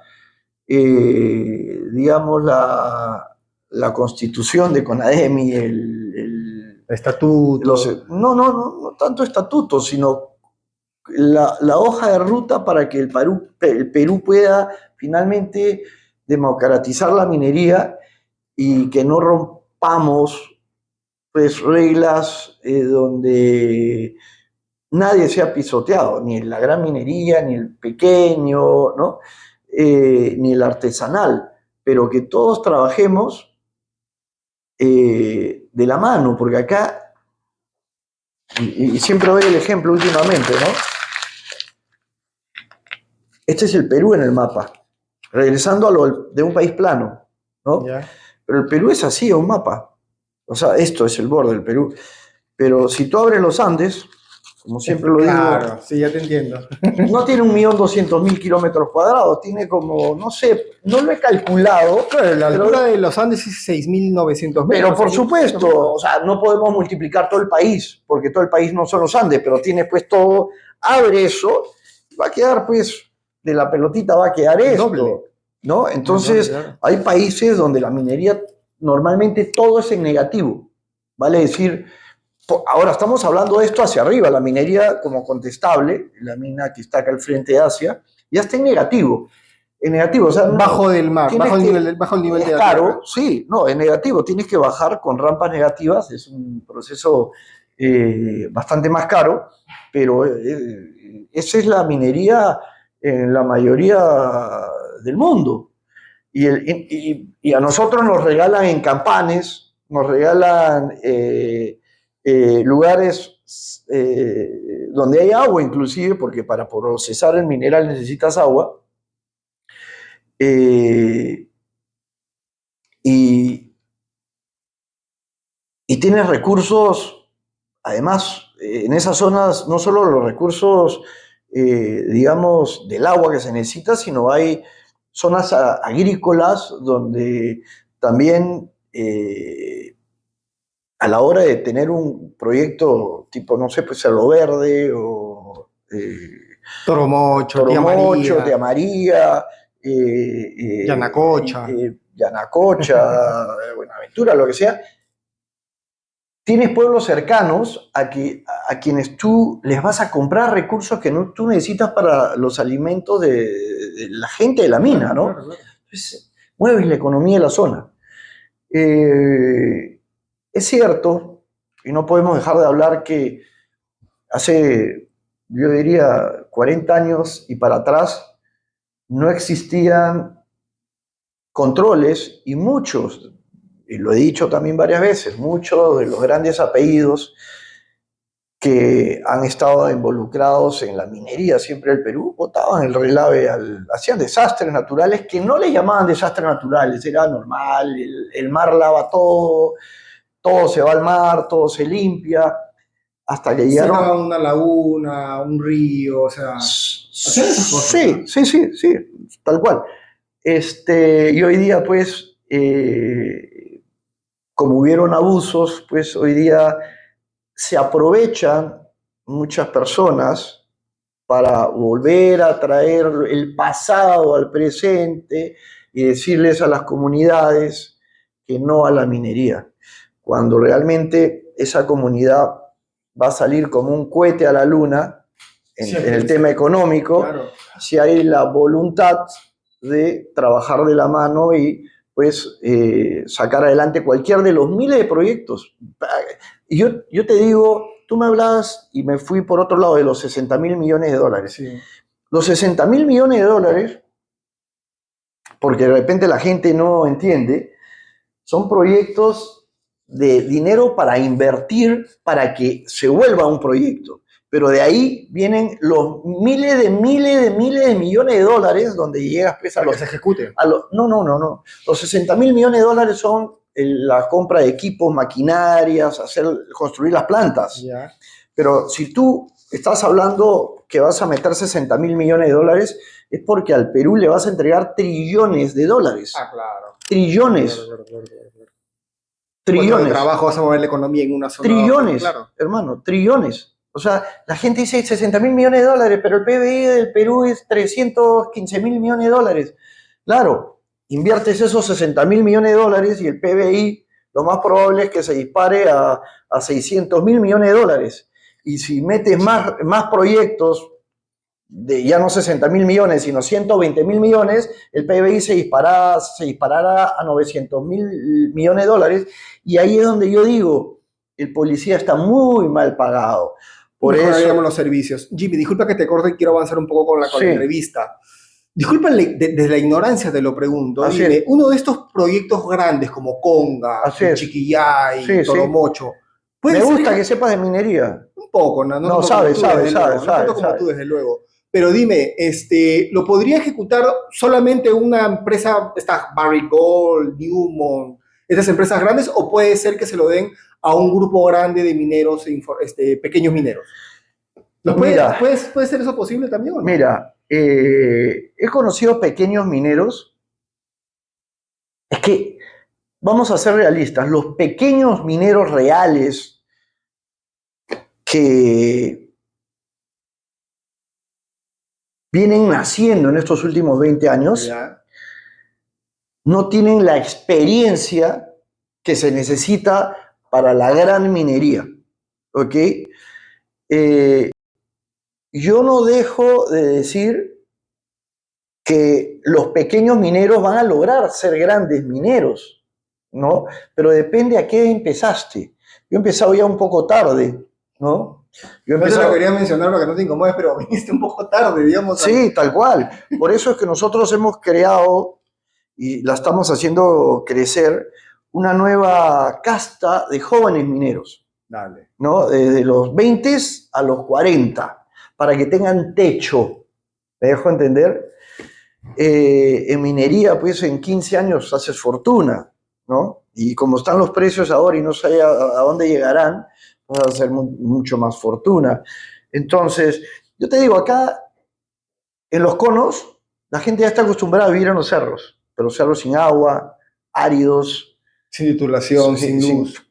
S2: digamos, la constitución de Conademi,
S1: el estatuto.
S2: No tanto estatutos, sino la hoja de ruta para que el Perú pueda finalmente democratizar la minería y que no rompamos pues, reglas donde nadie sea pisoteado, ni la gran minería, ni el pequeño, ¿no? Ni el artesanal, pero que todos trabajemos de la mano, porque acá, y siempre doy el ejemplo últimamente, ¿no? Este es el Perú en el mapa, regresando a lo de un país plano, ¿no?
S1: Ya.
S2: Pero el Perú es así, un mapa. O sea, esto es el borde del Perú. Pero si tú abres los Andes, como siempre lo digo,
S1: Claro, sí, ya te entiendo.
S2: no tiene 1.200.000 kilómetros cuadrados, tiene como, no sé, no lo he calculado.
S1: Claro, la
S2: pero,
S1: altura de los Andes es 6.900
S2: pero
S1: metros.
S2: por supuesto, o sea, no podemos multiplicar todo el país, porque todo el país no son los Andes, pero tiene pues todo, abre eso, va a quedar pues, de la pelotita va a quedar esto,
S1: Doble.
S2: ¿no? Entonces,
S1: Doble, claro.
S2: hay países donde la minería normalmente todo es en negativo, ¿vale? Es decir, ahora estamos hablando de esto hacia arriba, la minería como contestable, la mina que está acá al frente de Asia, ya está en negativo. En negativo, o sea,
S1: Bajo del mar,
S2: tienes
S1: bajo el nivel
S2: es
S1: de la
S2: caro,
S1: tierra.
S2: sí, no, en negativo, tienes que bajar con rampas negativas, es un proceso bastante más caro, pero esa es la minería en la mayoría del mundo. Y a nosotros nos regalan en Campanes, nos regalan lugares donde hay agua inclusive, porque para procesar el mineral necesitas agua. Y, y tienes recursos, además, en esas zonas, no solo los recursos, digamos, del agua que se necesita, sino hay zonas agrícolas donde también a la hora de tener un proyecto tipo, no sé, pues Cerro Verde o
S1: Toromocho, Tía
S2: Toromocho, Tía
S1: María,
S2: María,
S1: Yanacocha.
S2: Yanacocha, Buenaventura, lo que sea, tienes pueblos cercanos a quienes tú les vas a comprar recursos que no, tú necesitas para los alimentos de la gente de la mina, ¿no?
S1: Claro, claro.
S2: Entonces, mueves la economía de la zona. Es cierto, y no podemos dejar de hablar que hace, yo diría, 40 años y para atrás, no existían controles y muchos, y lo he dicho también varias veces, muchos de los grandes apellidos que han estado involucrados en la minería siempre del Perú, botaban el relave, hacían desastres naturales que no le llamaban desastres naturales, era normal, el mar lava todo, todo se va al mar, todo se limpia, hasta que llegaron...
S1: Secaban una laguna, un río, o sea, hacían esas cosas.
S2: Sí,
S1: ¿No?
S2: sí, sí, sí, tal cual. Y hoy día, pues, como hubieron abusos, pues hoy día se aprovechan muchas personas para volver a traer el pasado al presente y decirles a las comunidades que no a la minería, cuando realmente esa comunidad va a salir como un cohete a la luna en el tema económico,
S1: Claro.
S2: si hay la voluntad de trabajar de la mano y pues sacar adelante cualquier de los miles de proyectos. Y yo te digo, tú me hablabas y me fui por otro lado de los 60.000 millones de dólares.
S1: Sí.
S2: Los 60.000 millones de dólares, porque de repente la gente no entiende, son proyectos de dinero para invertir para que se vuelva un proyecto. Pero de ahí vienen los miles de millones de dólares donde llegas pues,
S1: para que se ejecute.
S2: No. Los 60.000 millones de dólares son la compra de equipos, maquinarias, construir las plantas.
S1: Ya.
S2: Pero si tú estás hablando que vas a meter 60.000 millones de dólares, es porque al Perú le vas a entregar trillones de dólares.
S1: Ah, claro.
S2: Trillones.
S1: Claro.
S2: Trillones.
S1: De trabajo vas a mover la economía en una sola.
S2: Trillones,
S1: Claro.
S2: hermano, trillones. O sea, la gente dice 60.000 millones de dólares, pero el PBI del Perú es 315.000 millones de dólares. Claro, inviertes esos 60.000 millones de dólares y el PBI lo más probable es que se dispare a 600.000 millones de dólares. Y si metes más proyectos
S3: ya no 60.000 millones, sino 120.000 millones, el PBI se disparará a 900.000 millones de dólares. Y ahí es donde yo digo, el policía está muy mal pagado. Por
S1: Mejoraríamos
S3: eso,
S1: los servicios. Jimmy, disculpa que te corte y quiero avanzar un poco con la
S3: sí,
S1: entrevista. Disculpa, desde la ignorancia te lo pregunto.
S3: así
S1: Dime,
S3: es,
S1: uno de estos proyectos grandes como Conga,
S3: así es.
S1: Chiquillay,
S3: Sí, sí.
S1: Toromocho,
S3: Me
S1: puede ser
S3: gusta que sepas de minería.
S1: un poco, no, no
S3: No,
S1: tanto como
S3: sabe,
S1: tú,
S3: sabe,
S1: desde
S3: sabe,
S1: luego, no tanto
S3: sabe,
S1: como
S3: sabe.
S1: tú, desde luego. Pero dime, ¿lo podría ejecutar solamente una empresa, esta Barrick Gold, Newmont, esas empresas grandes, o puede ser que se lo den a un grupo grande de mineros, pequeños mineros?
S3: Mira,
S1: ¿Puede ser eso posible también o no?
S3: mira, he conocido pequeños mineros. Es que vamos a ser realistas, los pequeños mineros reales que vienen naciendo en estos últimos 20 años
S1: Ya.
S3: no tienen la experiencia que se necesita para la gran minería. ¿Ok? Yo no dejo de decir que los pequeños mineros van a lograr ser grandes mineros, ¿no? Pero depende a qué empezaste. Yo he empezado ya un poco tarde, ¿no? Yo he
S1: No te lo
S3: empezado...
S1: quería mencionar para que no te incomodes, pero viniste un poco tarde, digamos.
S3: Sí, tal cual. Por eso es que nosotros hemos creado y la estamos haciendo crecer una nueva casta de jóvenes mineros,
S1: Dale.
S3: ¿no? Desde los 20 a los 40, para que tengan techo. ¿Me dejo entender? En minería, pues en 15 años haces fortuna, ¿no? Y como están los precios ahora y no sé a dónde llegarán, vas a hacer mucho más fortuna. Entonces, yo te digo, acá en los conos, la gente ya está acostumbrada a vivir en los cerros, pero cerros sin agua, áridos,
S1: Sin titulación, sin
S3: sin...
S1: luz.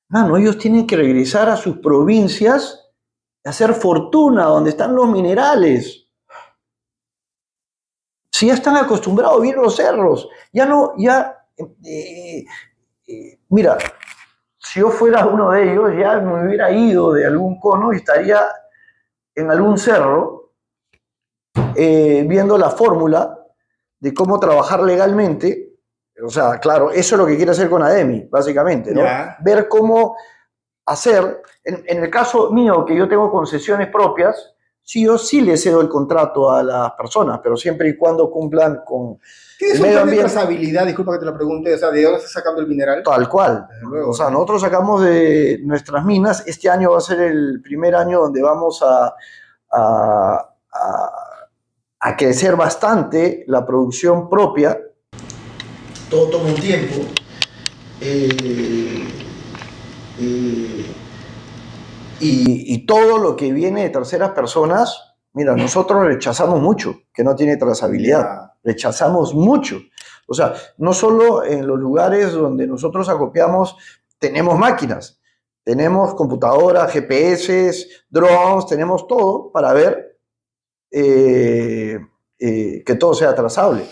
S3: Mano, ellos tienen que regresar a sus provincias a hacer fortuna, donde están los minerales. Si ya están acostumbrados a vivir en los cerros, ya no, ya... mira, si yo fuera uno de ellos, ya me hubiera ido de algún cono y estaría en algún cerro viendo la fórmula de cómo trabajar legalmente. O sea, claro, eso es lo que quiere hacer con ADEMI, básicamente, ¿no?
S1: Ya.
S3: Ver cómo hacer, en el caso mío, que yo tengo concesiones propias, sí, yo sí le cedo el contrato a las personas, pero siempre y cuando cumplan con
S1: ¿Tienes
S3: el
S1: un
S3: medio
S1: plan de
S3: ambiente.
S1: trazabilidad? Disculpa que te lo pregunte. O sea, ¿de dónde estás sacando el mineral?
S3: Tal cual.
S1: Desde luego,
S3: O sea,
S1: ¿no?
S3: nosotros sacamos de nuestras minas. Este año va a ser el primer año donde vamos a, a crecer bastante la producción propia. Todo toma un tiempo. Y todo lo que viene de terceras personas, mira, nosotros rechazamos mucho que no tiene trazabilidad.
S1: Ya.
S3: Rechazamos mucho. O sea, no solo en los lugares donde nosotros acopiamos tenemos máquinas, tenemos computadoras, GPS, drones, tenemos todo para ver que todo sea trazable.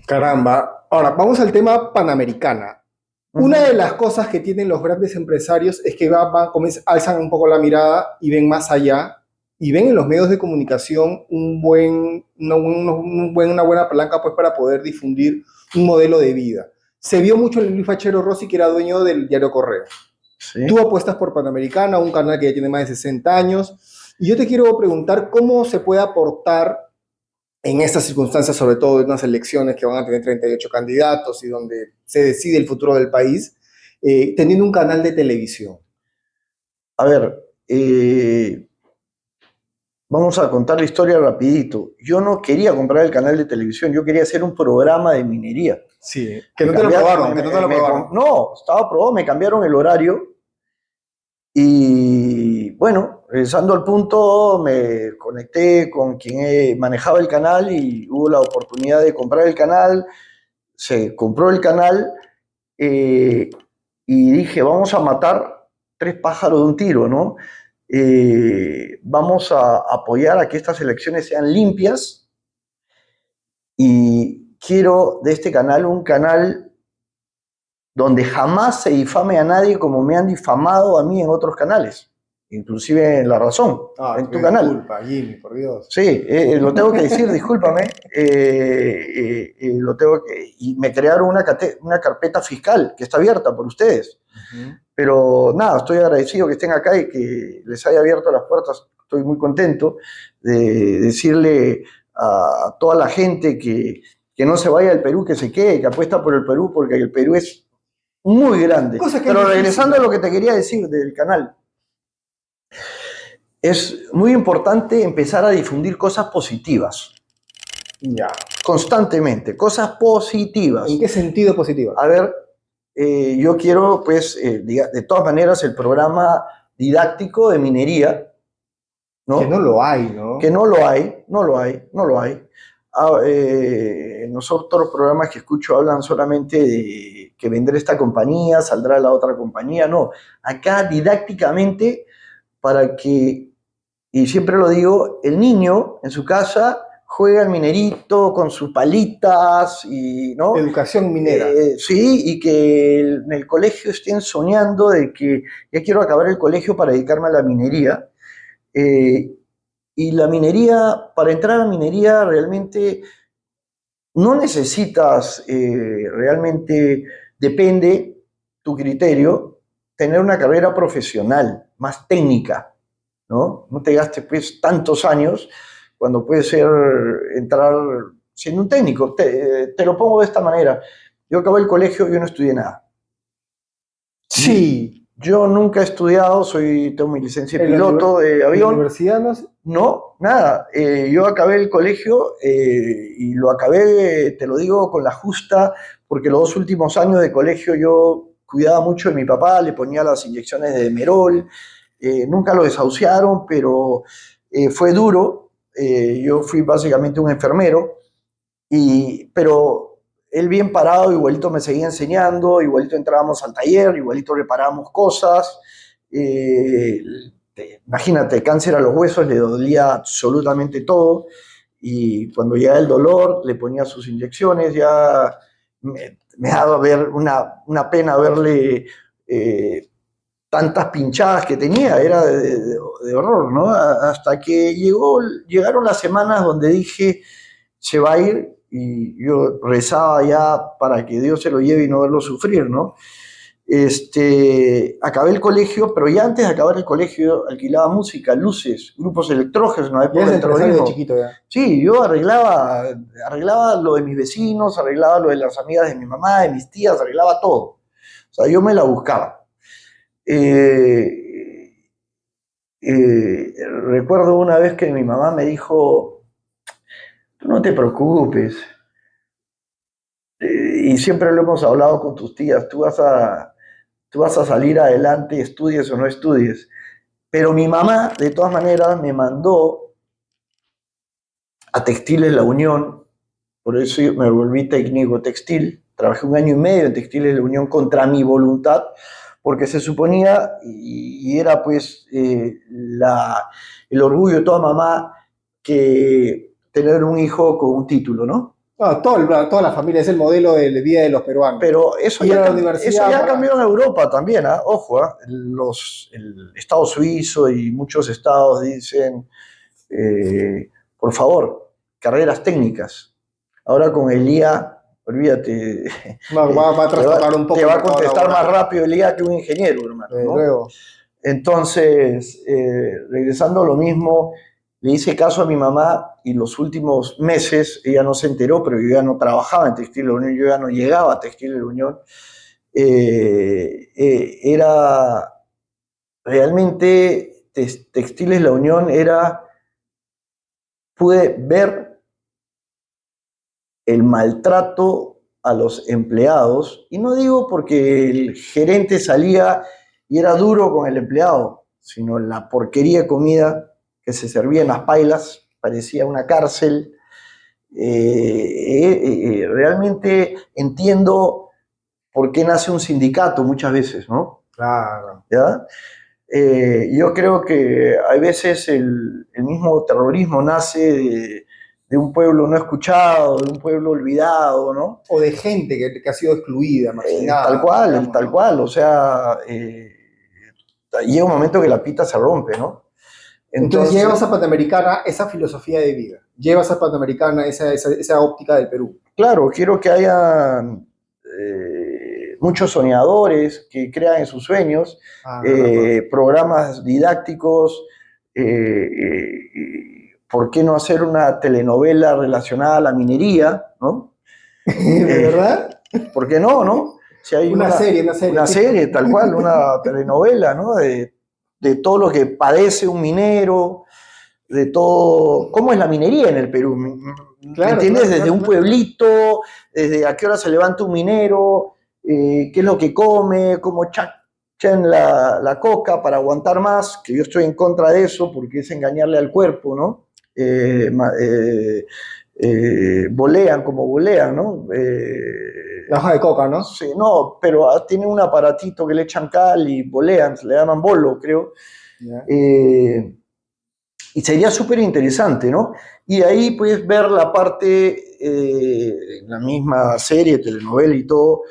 S1: Caramba. Ahora, vamos al tema Panamericana. Una de las cosas que tienen los grandes empresarios es que alzan un poco la mirada y ven más allá y ven en los medios de comunicación una buena palanca pues, para poder difundir un modelo de vida. Se vio mucho en Luis Fachero Rossi, que era dueño del diario Correo.
S3: ¿Sí?
S1: Tú apuestas por Panamericana, un canal que ya tiene más de 60 años, y yo te quiero preguntar cómo se puede aportar en estas circunstancias, sobre todo en unas elecciones que van a tener 38 candidatos y donde se decide el futuro del país, teniendo un canal de televisión.
S3: A ver, vamos a contar la historia rapidito. Yo no quería comprar el canal de televisión, yo quería hacer un programa de minería.
S1: Sí, que no te lo probaron,
S3: No, estaba aprobado, me cambiaron el horario y bueno, regresando al punto, me conecté con quien manejaba el canal y hubo la oportunidad de comprar el canal, se compró el canal y dije, vamos a matar 3 pájaros de un tiro, ¿no? Vamos a apoyar a que estas elecciones sean limpias y quiero de este canal un canal donde jamás se difame a nadie como me han difamado a mí en otros canales. inclusive en La Razón, en tu canal.
S1: Disculpa, Jimmy, por Dios.
S3: Sí, lo tengo que decir, discúlpame. Y me crearon una carpeta fiscal que está abierta por ustedes. Pero nada, estoy agradecido que estén acá y que les haya abierto las puertas. Estoy muy contento de decirle a toda la gente que no se vaya del Perú, que se quede, que apuesta por el Perú, porque el Perú es muy grande. Pero regresando a lo que te quería decir del canal, es muy importante empezar a difundir cosas positivas.
S1: Ya.
S3: Constantemente, cosas positivas.
S1: ¿En qué sentido positivas?
S3: A ver, yo quiero, pues, de todas maneras, el programa didáctico de minería, ¿no?
S1: Que no lo hay, ¿no?
S3: Que no lo hay. Nosotros los programas que escucho hablan solamente de que vendrá esta compañía, saldrá la otra compañía, no. Acá didácticamente, para que, y siempre lo digo, el niño en su casa juega al minerito con sus palitas y, ¿no?
S1: Educación minera.
S3: Sí, y que en el colegio estén soñando de que ya quiero acabar el colegio para dedicarme a la minería. Y la minería, para entrar a minería realmente no necesitas, realmente depende tu criterio, tener una carrera profesional, más técnica, ¿no? No te gastes pues tantos años cuando puede ser entrar siendo un técnico. Te lo pongo de esta manera. Yo acabé el colegio y yo no estudié nada.
S1: Sí.
S3: Yo nunca he estudiado, tengo mi licencia de piloto de avión.
S1: ¿En universidad no?
S3: No, nada. Yo acabé el colegio y lo acabé, te lo digo, con la justa, porque los 2 últimos años de colegio yo cuidaba mucho de mi papá, le ponía las inyecciones de Demerol, nunca lo desahuciaron, pero fue duro. Yo fui básicamente un enfermero, pero él bien parado, igualito me seguía enseñando, igualito entrábamos al taller, igualito reparábamos cosas. Imagínate, cáncer a los huesos, le dolía absolutamente todo, y cuando llegaba el dolor le ponía sus inyecciones. Ya me daba una pena verle tantas pinchadas que tenía, era de horror, ¿no? Hasta que llegaron las semanas donde dije, se va a ir, y yo rezaba ya para que Dios se lo lleve y no verlo sufrir, ¿no? Acabé el colegio, pero ya antes de acabar el colegio alquilaba música, luces, grupos electrógenos, ¿no?
S1: Ya de chiquito ya.
S3: Sí, yo arreglaba lo de mis vecinos, arreglaba lo de las amigas de mi mamá, de mis tías, arreglaba todo. O sea, yo me la buscaba. Recuerdo una vez que mi mamá me dijo, tú no te preocupes, y siempre lo hemos hablado con tus tías, tú vas a salir adelante, estudies o no estudies. Pero mi mamá, de todas maneras, me mandó a Textiles La Unión, por eso yo me volví técnico textil, trabajé 1 año y medio en Textiles La Unión contra mi voluntad, porque se suponía, y era pues el orgullo de toda mamá, que tener un hijo con un título, ¿no?
S1: No, toda la familia es el modelo de vida de los peruanos.
S3: Pero eso ya cambió en Europa también, ¿eh? Ojo, ¿eh? El Estado suizo y muchos estados dicen, por favor, carreras técnicas. Ahora con el IA, olvídate,
S1: va a trastocar un poco.
S3: Te va a contestar más rápido el IA que un ingeniero, hermano, ¿no?
S1: Luego.
S3: Entonces, regresando a lo mismo, le hice caso a mi mamá, y los últimos meses ella no se enteró, pero yo ya no trabajaba en Textiles La Unión, yo ya no llegaba a Textiles La Unión. Era realmente Textiles La Unión pude ver el maltrato a los empleados, y no digo porque el gerente salía y era duro con el empleado, sino la porquería de comida que se servía en las pailas, parecía una cárcel. Realmente entiendo por qué nace un sindicato muchas veces, ¿no?
S1: Claro.
S3: ¿Ya? Yo creo que hay veces el mismo terrorismo nace de un pueblo no escuchado, de un pueblo olvidado, ¿no?
S1: O de gente que ha sido excluida, marginada.
S3: Tal cual, o sea, llega un momento que la pita se rompe, ¿no?
S1: Entonces llevas a Panamericana esa filosofía de vida, llevas a Panamericana esa óptica del Perú.
S3: Claro, quiero que haya muchos soñadores que crean en sus sueños, programas didácticos, ¿por qué no hacer una telenovela relacionada a la minería, ¿no?
S1: ¿De verdad?
S3: ¿Por qué no, no? Si hay
S1: una serie.
S3: Una serie, tal cual, una telenovela, ¿no? De todo lo que padece un minero, de todo, cómo es la minería en el Perú,
S1: Claro,
S3: ¿entiendes?
S1: Claro,
S3: desde un pueblito, desde a qué hora se levanta un minero, qué es lo que come, cómo echan la coca para aguantar más, que yo estoy en contra de eso porque es engañarle al cuerpo, ¿no? Bolean como bolean, ¿no?
S1: La hoja de coca, ¿no?
S3: Sí, no, pero tiene un aparatito que le echan cal y bolean, le llaman bolo, creo.
S1: Yeah.
S3: Y sería súper interesante, ¿no? Y ahí puedes ver la parte, la misma serie, telenovela y todo,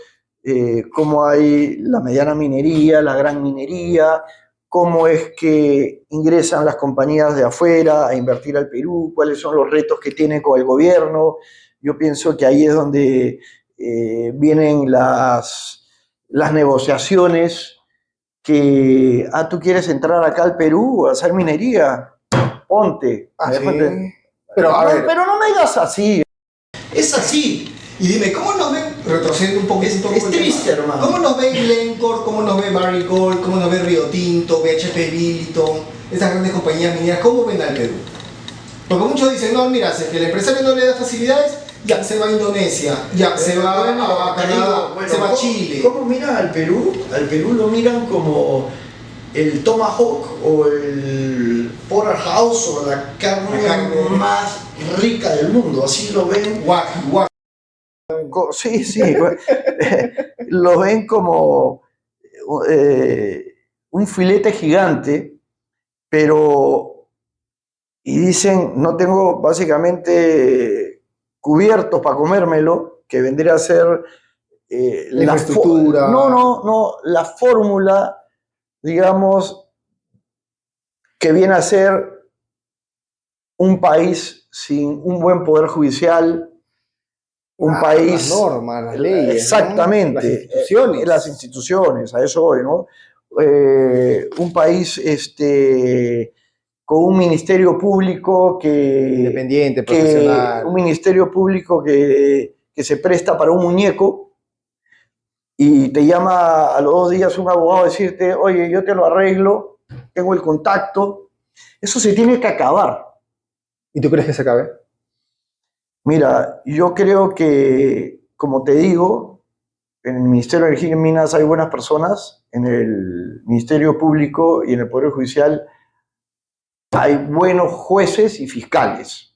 S3: cómo hay la mediana minería, la gran minería, cómo es que ingresan las compañías de afuera a invertir al Perú, cuáles son los retos que tiene con el gobierno. Yo pienso que ahí es donde vienen las negociaciones que, tú quieres entrar acá al Perú a hacer minería, ponte.
S1: ¿Sí? Pero,
S3: pero no me digas así.
S2: Es así.
S1: Y dime, ¿cómo nos ven? Retrocediendo un poco.
S2: Es triste, hermano.
S1: ¿Cómo nos ve Glencore? ¿Cómo nos ve Barrick Gold? ¿Cómo nos ve Río Tinto, BHP Billiton? Esas grandes compañías mineras, ¿cómo ven al Perú? Porque muchos dicen, no, mira, si es que el empresario no le da facilidades, ya se va a Indonesia, ya se va a Canadá, se va a Chile.
S2: ¿Cómo miran al Perú? Al Perú lo miran como el tomahawk o el porterhouse o la carne más rica del mundo. Así lo ven.
S3: Sí, sí. Lo ven como un filete gigante, pero... Y dicen, no tengo básicamente cubiertos para comérmelo, que vendría a ser
S1: la infraestructura.
S3: No, la fórmula, digamos, que viene a ser un país sin un buen poder judicial, un país...
S1: Las normas, las leyes.
S3: Exactamente.
S1: ¿No?
S3: Las instituciones, a eso voy, ¿no? Un país con un ministerio público
S1: independiente, profesional.
S3: Un ministerio público que se presta para un muñeco y te llama a los 2 días un abogado a decirte, oye, yo te lo arreglo, tengo el contacto. Eso se tiene que acabar.
S1: ¿Y tú crees que se acabe?
S3: Mira, yo creo que, como te digo, en el Ministerio de Energía y Minas hay buenas personas, en el Ministerio Público y en el Poder Judicial hay buenos jueces y fiscales.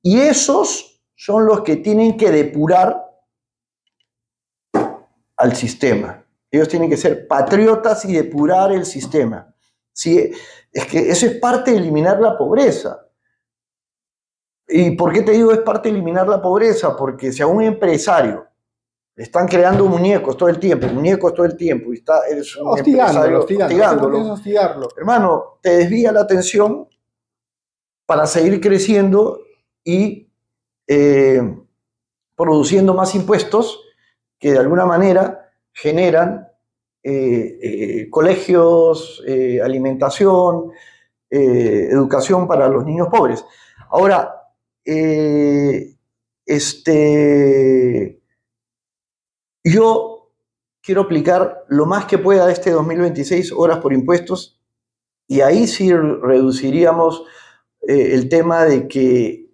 S3: Y esos son los que tienen que depurar al sistema. Ellos tienen que ser patriotas y depurar el sistema. ¿Sí? Es que eso es parte de eliminar la pobreza. ¿Y por qué te digo es parte de eliminar la pobreza? Porque si a un empresario le están creando muñecos todo el tiempo, y eres un
S1: hostigándolo.
S3: Hermano, te desvía la atención para seguir creciendo y produciendo más impuestos que de alguna manera generan colegios, alimentación, educación para los niños pobres. Ahora, yo quiero aplicar lo más que pueda este 2026 horas por impuestos y ahí sí reduciríamos el tema de que,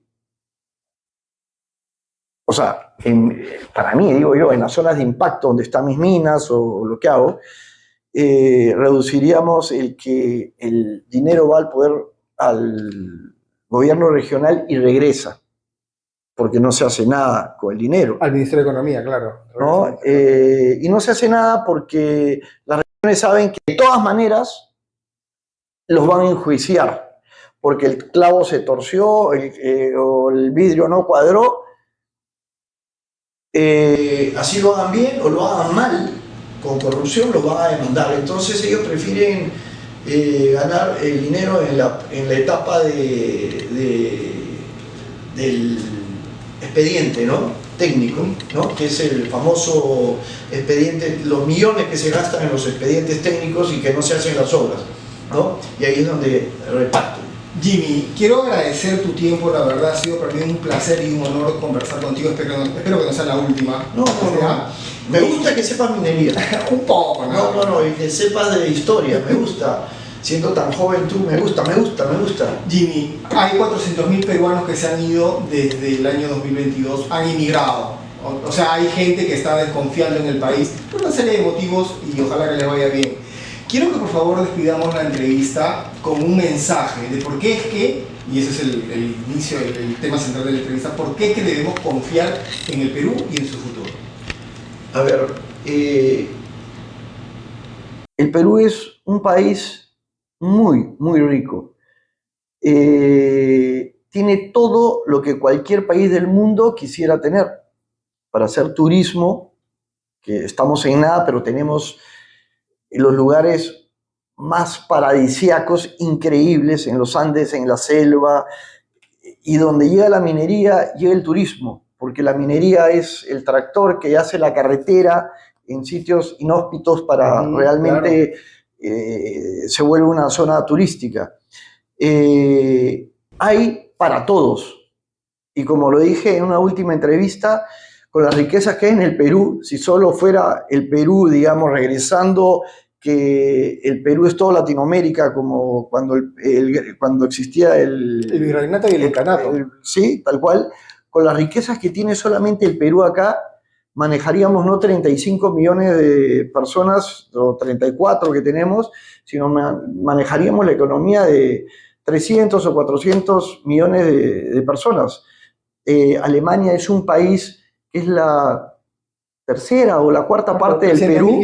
S3: o sea, para mí, digo yo, en las zonas de impacto donde están mis minas o lo que hago, reduciríamos el que el dinero va al gobierno regional y regresa, porque no se hace nada con el dinero.
S1: Al Ministerio de Economía, claro.
S3: ¿No? Y no se hace nada porque las regiones saben que de todas maneras los van a enjuiciar, porque el clavo se torció o el vidrio no cuadró.
S2: Así lo hagan bien o lo hagan mal, con corrupción, los van a demandar. Entonces ellos prefieren ganar el dinero en la etapa del expediente, ¿no? Técnico, ¿no? Que es el famoso expediente, los millones que se gastan en los expedientes técnicos y que no se hacen las obras, ¿no? Y ahí es donde reparten.
S1: Jimmy, quiero agradecer tu tiempo, la verdad ha sido para mí un placer y un honor conversar contigo, espero que no sea la última.
S2: No. Me gusta que sepas minería.
S1: Un poco, ¿no?
S2: No, y que sepas de historia, me gusta. Siendo tan joven tú, me gusta.
S1: Jimmy, hay 400.000 peruanos que se han ido desde el año 2022, han emigrado. O sea, hay gente que está desconfiando en el país por una serie de motivos y ojalá que les vaya bien. Quiero que por favor despidamos la entrevista con un mensaje de por qué es que, y ese es el inicio, el tema central de la entrevista, por qué es que debemos confiar en el Perú y en su futuro.
S3: A ver, el Perú es un país muy, muy rico. Tiene todo lo que cualquier país del mundo quisiera tener para hacer turismo, que estamos en nada, pero tenemos los lugares más paradisíacos, increíbles, en los Andes, en la selva, y donde llega la minería, llega el turismo, porque la minería es el tractor que hace la carretera en sitios inhóspitos para realmente... Claro. Se vuelve una zona turística. Hay para todos. Y como lo dije en una última entrevista, con las riquezas que hay en el Perú, si solo fuera el Perú, digamos, regresando, que el Perú es toda Latinoamérica, como cuando existía el
S1: virreinato y el decanato.
S3: Sí, tal cual. Con las riquezas que tiene solamente el Perú acá, manejaríamos no 35 millones de personas o 34 que tenemos, sino manejaríamos la economía de 300 o 400 millones de personas. Alemania es un país que es la tercera o la cuarta parte del Perú,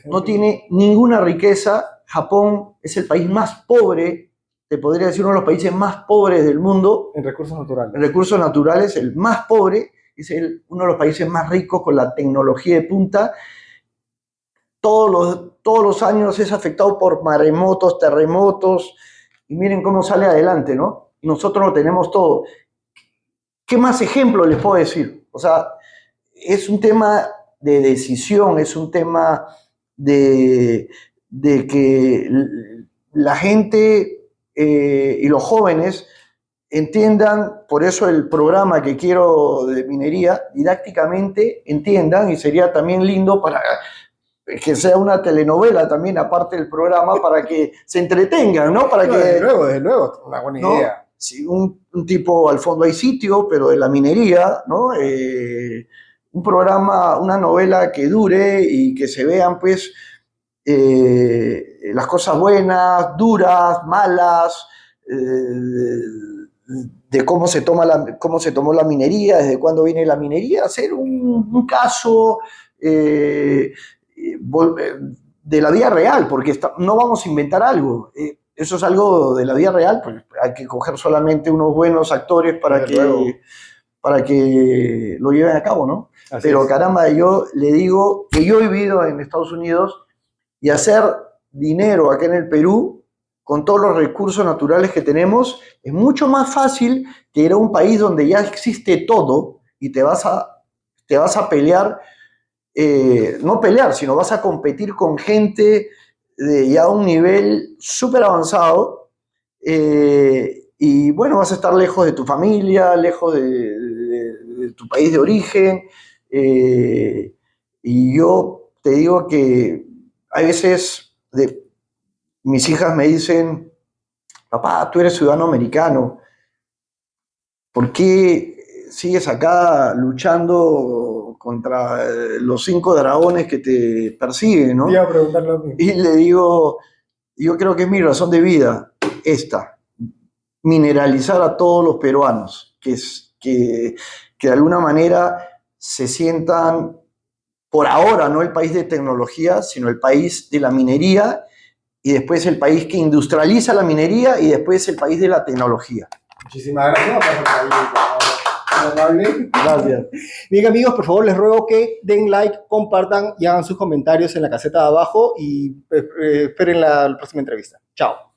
S3: no tiene ninguna riqueza. Japón es el país más pobre, te podría decir uno de los países más pobres del mundo.
S1: En recursos naturales.
S3: En recursos naturales, el más pobre. Es uno de los países más ricos con la tecnología de punta. Todos los años es afectado por maremotos, terremotos, y miren cómo sale adelante, ¿no? Nosotros lo tenemos todo. ¿Qué más ejemplos les puedo decir? O sea, es un tema de decisión, es un tema de que la gente y los jóvenes entiendan, por eso el programa que quiero de minería, didácticamente entiendan, y sería también lindo para que sea una telenovela también, aparte del programa, para que se entretengan, ¿no? Para
S1: desde luego, una buena idea.
S3: Sí, un tipo, al fondo hay sitio, pero de la minería, ¿no? Un programa, una novela que dure y que se vean, pues, las cosas buenas, duras, malas, de cómo se tomó la minería, desde cuándo viene la minería, hacer un caso de la vida real, porque no vamos a inventar algo. Eso es algo de la vida real, pues hay que coger solamente unos buenos actores para que lo lleven a cabo, ¿no? Pero caramba, yo le digo que yo he vivido en Estados Unidos y hacer dinero acá en el Perú, con todos los recursos naturales que tenemos, es mucho más fácil que ir a un país donde ya existe todo y te vas a pelear, no pelear, sino vas a competir con gente de ya un nivel súper avanzado, y bueno, vas a estar lejos de tu familia, lejos de tu país de origen, y yo te digo que a veces mis hijas me dicen: papá, tú eres ciudadano americano, ¿por qué sigues acá luchando contra los 5 dragones que te persiguen, ¿no?
S1: Iba a preguntarle a mí.
S3: Y le digo, yo creo que es mi razón de vida, mineralizar a todos los peruanos, que de alguna manera se sientan, por ahora, no el país de tecnología, sino el país de la minería, y después el país que industrializa la minería, y después el país de la tecnología.
S1: Muchísimas gracias. Amable.
S3: Gracias.
S1: Bien, amigos, por favor, les ruego que den like, compartan y hagan sus comentarios en la caseta de abajo y esperen la próxima entrevista. Chao.